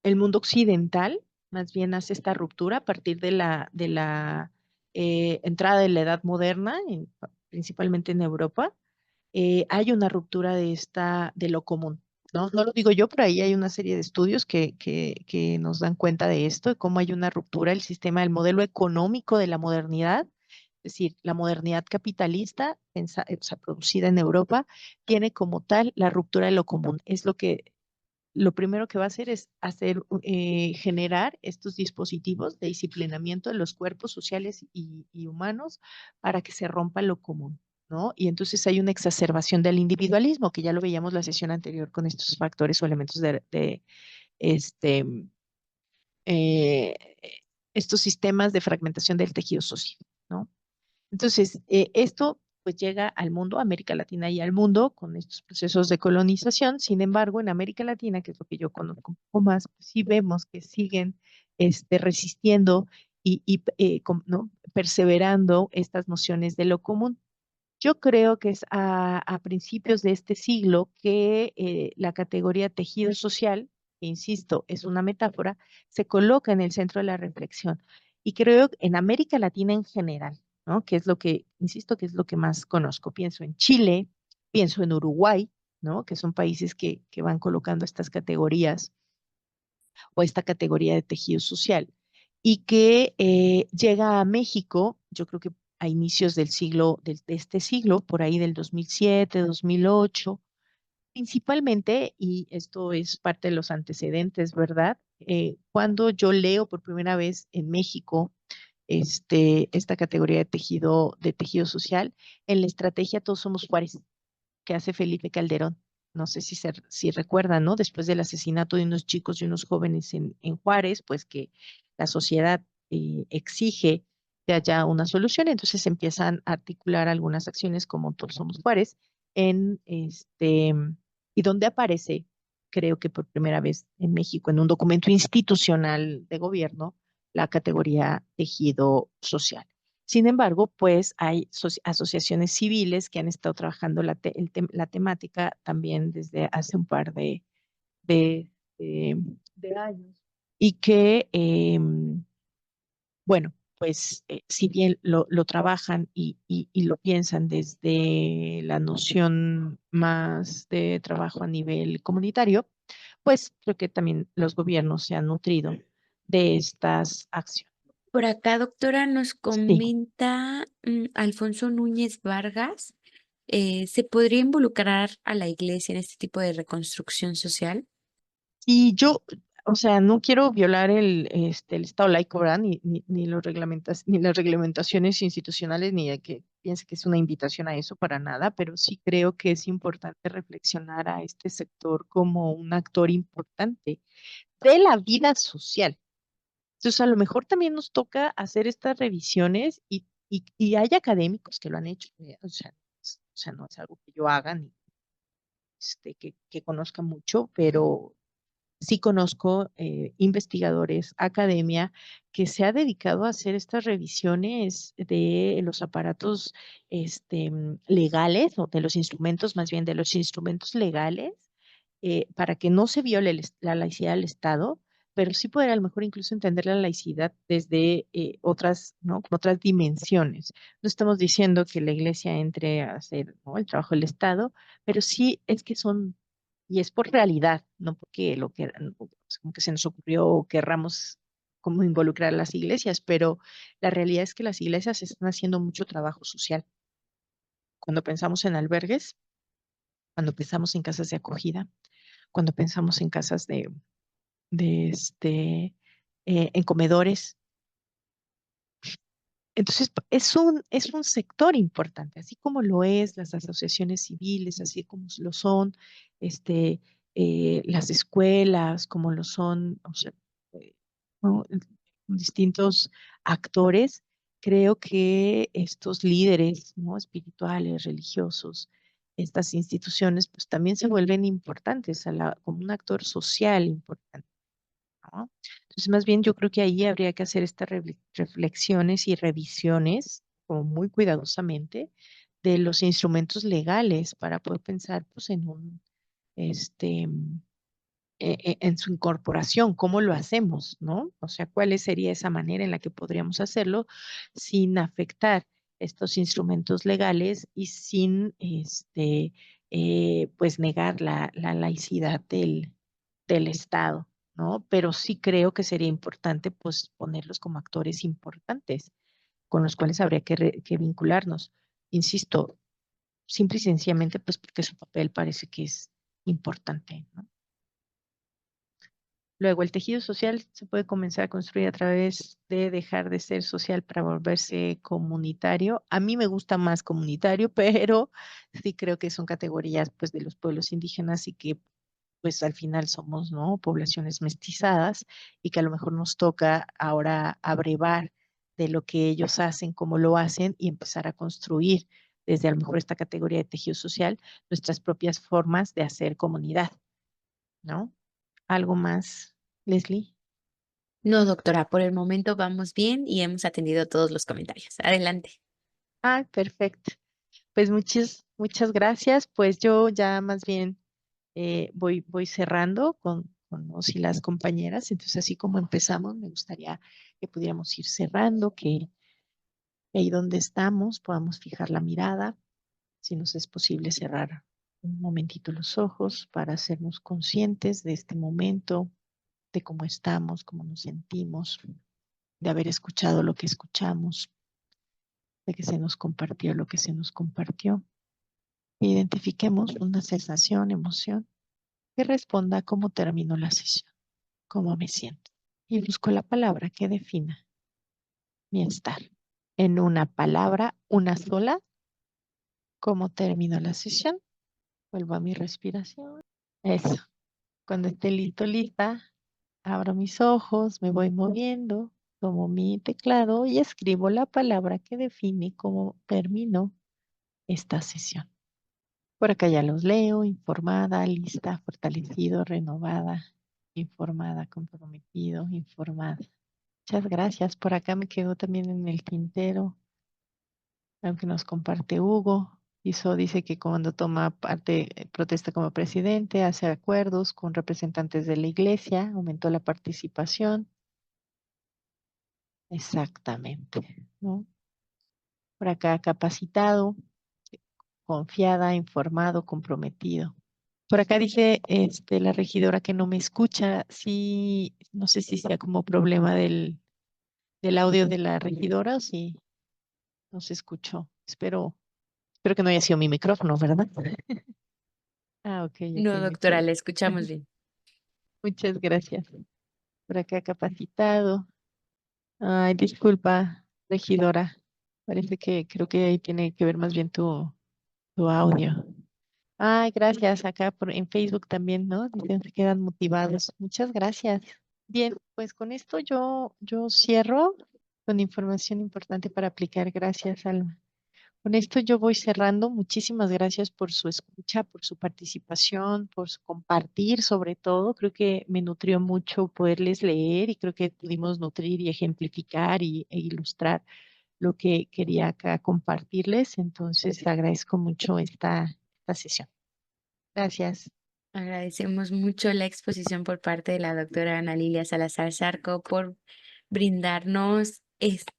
el mundo occidental más bien hace esta ruptura a partir de la entrada de la Edad Moderna, principalmente en Europa. Hay una ruptura de lo común, ¿no? No lo digo yo, pero ahí hay una serie de estudios que nos dan cuenta de esto, de cómo hay una ruptura del sistema, del modelo económico de la modernidad. Es decir, la modernidad capitalista, o sea, producida en Europa, tiene como tal la ruptura de lo común. Lo primero que va a hacer es generar estos dispositivos de disciplinamiento de los cuerpos sociales y humanos para que se rompa lo común, ¿no? Y entonces hay una exacerbación del individualismo, que ya lo veíamos la sesión anterior con estos factores o elementos de este, eh, estos sistemas de fragmentación del tejido social, ¿no? Entonces, esto pues llega al mundo, a América Latina y al mundo con estos procesos de colonización. Sin embargo, en América Latina, que es lo que yo conozco un poco más, pues sí vemos que siguen resistiendo ¿no? Perseverando estas nociones de lo común. Yo creo que es a principios de este siglo que la categoría tejido social, que insisto, es una metáfora, se coloca en el centro de la reflexión. Y creo que en América Latina en general, ¿no? Que es lo que, insisto, que es lo que más conozco. Pienso en Chile, pienso en Uruguay, ¿no? Que son países que van colocando estas categorías o esta categoría de tejido social y que llega a México, yo creo que a inicios de este siglo, por ahí del 2007, 2008, principalmente, y esto es parte de los antecedentes, ¿verdad? Cuando yo leo por primera vez en México esta categoría de tejido social, en la estrategia Todos Somos Juárez, que hace Felipe Calderón. No sé si recuerdan, ¿no? Después del asesinato de unos chicos y unos jóvenes en Juárez, pues que la sociedad exige que haya una solución, entonces empiezan a articular algunas acciones como Todos Somos Juárez, y donde aparece, creo que por primera vez en México, en un documento institucional de gobierno, la categoría tejido social. Sin embargo, pues hay asociaciones civiles que han estado trabajando la temática también desde hace un par de, de años y que, bueno, pues si bien lo trabajan y lo piensan desde la noción más de trabajo a nivel comunitario, pues creo que también los gobiernos se han nutrido de estas acciones. Por acá, doctora, nos Sí. comenta Alfonso Núñez Vargas, ¿se podría involucrar a la iglesia en este tipo de reconstrucción social? Y yo, o sea, no quiero violar el Estado laico, ¿verdad? Ni las reglamentaciones institucionales, ni de que piense que es una invitación a eso para nada, pero sí creo que es importante reflexionar a este sector como un actor importante de la vida social. Entonces, a lo mejor también nos toca hacer estas revisiones y hay académicos que lo han hecho, o sea, no es algo que yo haga ni que conozca mucho, pero sí conozco investigadores, academia, que se ha dedicado a hacer estas revisiones de los aparatos legales o de los instrumentos, más bien de los instrumentos legales, para que no se viole la laicidad del Estado, pero sí poder a lo mejor incluso entender la laicidad desde otras, ¿no? Otras dimensiones. No estamos diciendo que la iglesia entre a hacer, ¿no? El trabajo del Estado, pero sí es que y es por realidad, no porque como que se nos ocurrió o querramos como involucrar a las iglesias, pero la realidad es que las iglesias están haciendo mucho trabajo social. Cuando pensamos en albergues, cuando pensamos en casas de acogida, cuando pensamos en casas en comedores. Entonces, es un sector importante, así como lo es las asociaciones civiles, así como lo son este, las escuelas, como lo son, o sea, eh, ¿no? Distintos actores. Creo que estos líderes, ¿no? Espirituales, religiosos, estas instituciones, pues también se vuelven importantes como un actor social importante, ¿no? Entonces, más bien yo creo que ahí habría que hacer estas reflexiones y revisiones como muy cuidadosamente de los instrumentos legales para poder pensar pues en este, en su incorporación, cómo lo hacemos, ¿no? O sea, cuál sería esa manera en la que podríamos hacerlo sin afectar estos instrumentos legales y sin, pues negar la laicidad del Estado, ¿no? Pero sí creo que sería importante, pues, ponerlos como actores importantes con los cuales habría que vincularnos. Insisto, simple y sencillamente, pues, porque su papel parece que es importante, ¿no? Luego, el tejido social se puede comenzar a construir a través de dejar de ser social para volverse comunitario. A mí me gusta más comunitario, pero sí creo que son categorías, pues, de los pueblos indígenas y que pues al final somos, ¿no? Poblaciones mestizadas y que a lo mejor nos toca ahora abrevar de lo que ellos hacen, cómo lo hacen y empezar a construir desde a lo mejor esta categoría de tejido social nuestras propias formas de hacer comunidad, ¿no? ¿Algo más, Leslie? No, doctora, por el momento vamos bien y hemos atendido todos los comentarios. Adelante. Ah, perfecto. Pues muchas gracias. Pues yo ya más bien voy cerrando con los y las compañeras. Entonces, así como empezamos, me gustaría que pudiéramos ir cerrando, que ahí donde estamos podamos fijar la mirada, si nos es posible cerrar un momentito los ojos para hacernos conscientes de este momento, de cómo estamos, cómo nos sentimos, de haber escuchado lo que escuchamos, de que se nos compartió lo que se nos compartió. Identifiquemos una sensación, emoción que responda a cómo terminó la sesión, cómo me siento. Y busco la palabra que defina mi estar. En una palabra, una sola, cómo terminó la sesión. Vuelvo a mi respiración. Eso. Cuando esté listo, lista, abro mis ojos, me voy moviendo, tomo mi teclado y escribo la palabra que define cómo terminó esta sesión. Por acá ya los leo, informada, lista, fortalecido, renovada, informada, comprometido, informada. Muchas gracias. Por acá me quedó también en el tintero, aunque nos comparte Hugo. Dice que cuando toma parte, protesta como presidente, hace acuerdos con representantes de la iglesia, aumentó la participación. Exactamente, ¿no? Por acá capacitado, confiada, informado, comprometido. Por acá dice la regidora que no me escucha. Sí, no sé si sea como problema del audio de la regidora o si no se escuchó. Espero que no haya sido mi micrófono, ¿verdad? Ah, ok, ok, No, muchas, doctora, la escuchamos bien. muchas gracias. Por acá capacitado. Ay, disculpa, regidora. Parece que creo que ahí tiene que ver más bien tu audio. Ay, gracias. Acá en Facebook también, ¿no? Dicen se quedan motivados. Muchas gracias. Bien, pues con esto yo cierro con información importante para aplicar. Gracias, Alma. Con esto yo voy cerrando. Muchísimas gracias por su escucha, por su participación, por su compartir, sobre todo. Creo que me nutrió mucho poderles leer y creo que pudimos nutrir y ejemplificar e ilustrar lo que quería acá compartirles. Entonces, agradezco mucho esta sesión. Gracias. Agradecemos mucho la exposición por parte de la doctora Ana Lilia Salazar Zarco por brindarnos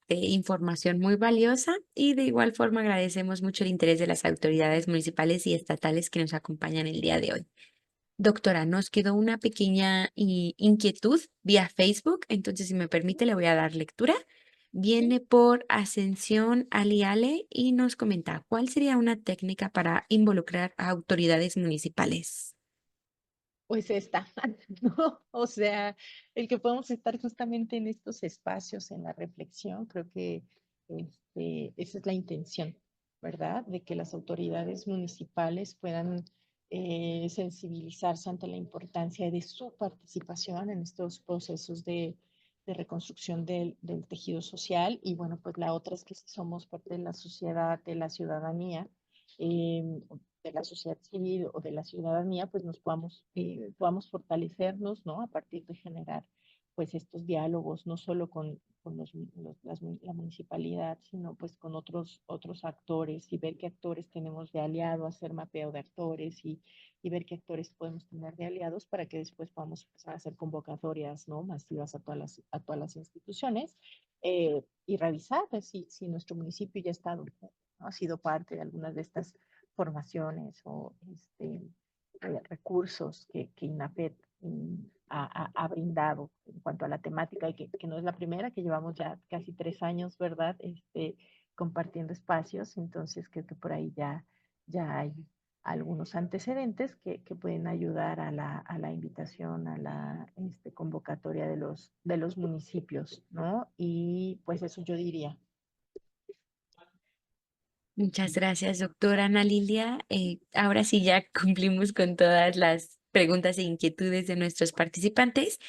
información muy valiosa y de igual forma agradecemos mucho el interés de las autoridades municipales y estatales que nos acompañan el día de hoy. Doctora, nos quedó una pequeña inquietud vía Facebook, entonces si me permite le voy a dar lectura. Viene por Ascensión Aliale y nos comenta, ¿cuál sería una técnica para involucrar a autoridades municipales? Pues esta, ¿no? O sea, el que podemos estar justamente en estos espacios, en la reflexión, creo que esa es la intención, ¿verdad? De que las autoridades municipales puedan sensibilizarse ante la importancia de su participación en estos procesos de reconstrucción del tejido social. Y bueno, pues la otra es que si somos parte de la sociedad, de la ciudadanía, eh, de la sociedad civil o de la ciudadanía, pues nos podamos fortalecernos, ¿no? A partir de generar, pues, estos diálogos, no solo con la municipalidad, sino pues con otros actores y ver qué actores tenemos de aliado, hacer mapeo de actores y ver qué actores podemos tener de aliados para que después podamos empezar a hacer convocatorias, ¿no? Masivas a todas las instituciones y revisar si nuestro municipio ya ha sido parte de algunas de estas formaciones o recursos que INAPET ha brindado en cuanto a la temática y que no es la primera, que llevamos ya casi 3 años, ¿verdad? Compartiendo espacios, entonces creo que por ahí ya hay algunos antecedentes que pueden ayudar a la invitación, a la convocatoria de los municipios, ¿no? Y pues eso yo diría. Muchas gracias, doctora Ana Lilia. Ahora sí ya cumplimos con todas las preguntas e inquietudes de nuestros participantes.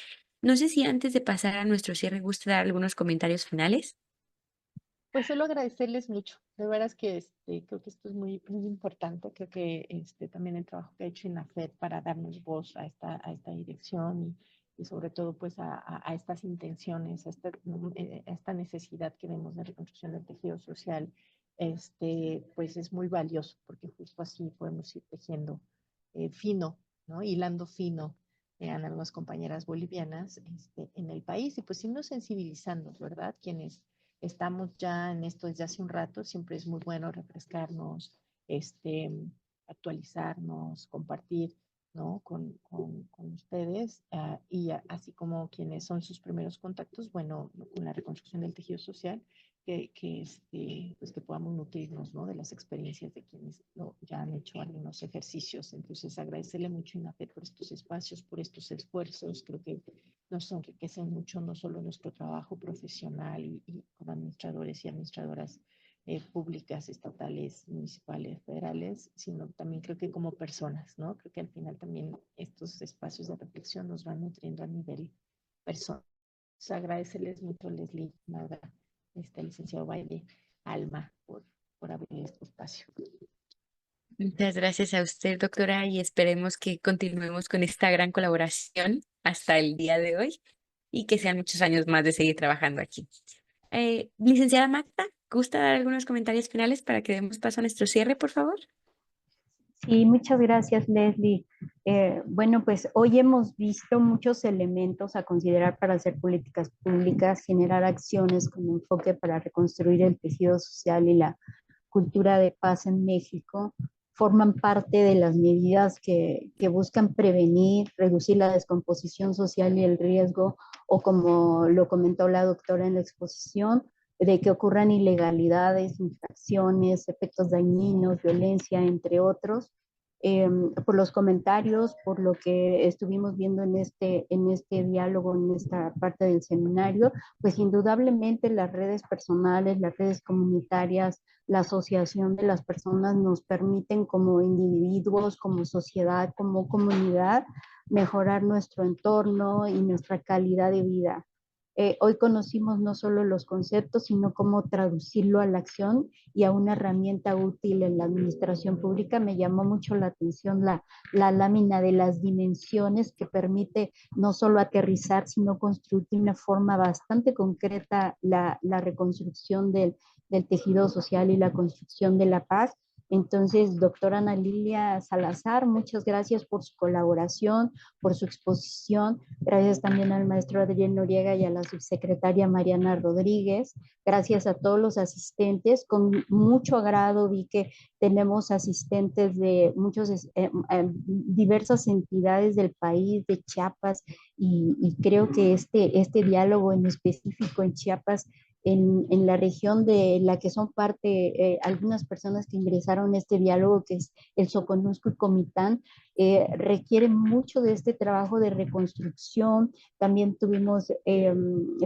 No sé si antes de pasar a nuestro cierre gusta dar algunos comentarios finales. Pues solo agradecerles mucho. De veras que creo que esto es muy importante. Creo que también el trabajo que ha hecho INAFED para darnos voz a esta dirección y sobre todo pues a estas intenciones, a esta necesidad que vemos de reconstrucción del tejido social, pues es muy valioso porque justo así podemos ir tejiendo fino, ¿no? Hilando fino a algunas compañeras bolivianas en el país y pues irnos sensibilizando, ¿verdad? Quienes estamos ya en esto desde hace un rato, siempre es muy bueno refrescarnos, este, actualizarnos, compartir, ¿no? Con ustedes así como quienes son sus primeros contactos, bueno, con la reconstrucción del tejido social, pues que podamos nutrirnos, ¿no? De las experiencias de quienes ya han hecho algunos ejercicios. Entonces, agradecerle mucho a INAPET por estos espacios, por estos esfuerzos. Creo que nos enriquecen mucho no solo nuestro trabajo profesional y como administradores y administradoras públicas, estatales, municipales, federales, sino también creo que como personas, ¿no? Creo que al final también estos espacios de reflexión nos van nutriendo a nivel personal. Agradecerles mucho, Leslie, Nada, licenciado Baile, Alma, por abrir este espacio. Muchas gracias a usted, doctora, y esperemos que continuemos con esta gran colaboración hasta el día de hoy y que sean muchos años más de seguir trabajando aquí. Licenciada Magda, ¿gusta dar algunos comentarios finales para que demos paso a nuestro cierre, por favor? Sí, muchas gracias, Leslie. Bueno, pues hoy hemos visto muchos elementos a considerar para hacer políticas públicas, generar acciones con enfoque para reconstruir el tejido social y la cultura de paz en México. Forman parte de las medidas que buscan prevenir, reducir la descomposición social y el riesgo, o como lo comentó la doctora en la exposición, de que ocurran ilegalidades, infracciones, efectos dañinos, violencia, entre otros. Por los comentarios, por lo que estuvimos viendo en este diálogo, en esta parte del seminario, pues indudablemente las redes personales, las redes comunitarias, la asociación de las personas nos permiten como individuos, como sociedad, como comunidad, mejorar nuestro entorno y nuestra calidad de vida. Hoy conocimos no solo los conceptos, sino cómo traducirlo a la acción y a una herramienta útil en la administración pública. Me llamó mucho la atención la lámina de las dimensiones que permite no solo aterrizar, sino construir de una forma bastante concreta la reconstrucción del tejido social y la construcción de la paz. Entonces, doctora Ana Lilia Salazar, muchas gracias por su colaboración, por su exposición. Gracias también al maestro Adrián Noriega y a la subsecretaria Mariana Rodríguez. Gracias a todos los asistentes. Con mucho agrado vi que tenemos asistentes de diversas entidades del país, de Chiapas, y creo que este diálogo en específico en Chiapas en la región de la que son parte algunas personas que ingresaron a este diálogo, que es el Soconusco y Comitán, requiere mucho de este trabajo de reconstrucción. También tuvimos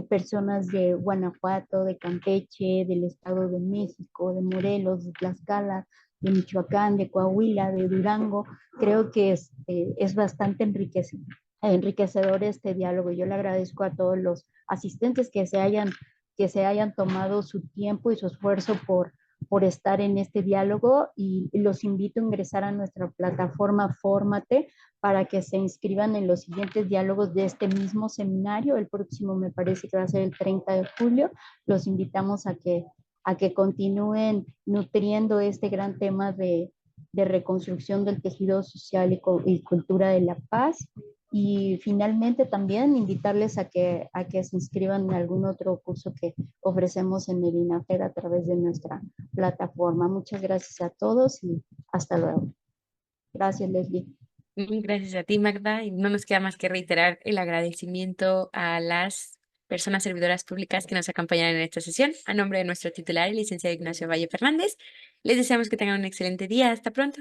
personas de Guanajuato, de Campeche, del Estado de México, de Morelos, de Tlaxcala, de Michoacán, de Coahuila, de Durango. Creo que es bastante enriquecedor este diálogo. Yo le agradezco a todos los asistentes que se hayan tomado su tiempo y su esfuerzo por estar en este diálogo, y los invito a ingresar a nuestra plataforma Fórmate para que se inscriban en los siguientes diálogos de este mismo seminario. El próximo me parece que va a ser el 30 de julio. Los invitamos a que continúen nutriendo este gran tema de reconstrucción del tejido social y cultura de la paz. Y finalmente también invitarles a que se inscriban en algún otro curso que ofrecemos en el INAFED a través de nuestra plataforma. Muchas gracias a todos y hasta luego. Gracias, Leslie. Gracias a ti, Magda, y no nos queda más que reiterar el agradecimiento a las personas servidoras públicas que nos acompañaron en esta sesión. A nombre de nuestro titular, el licenciado Ignacio Valle Fernández, les deseamos que tengan un excelente día. Hasta pronto.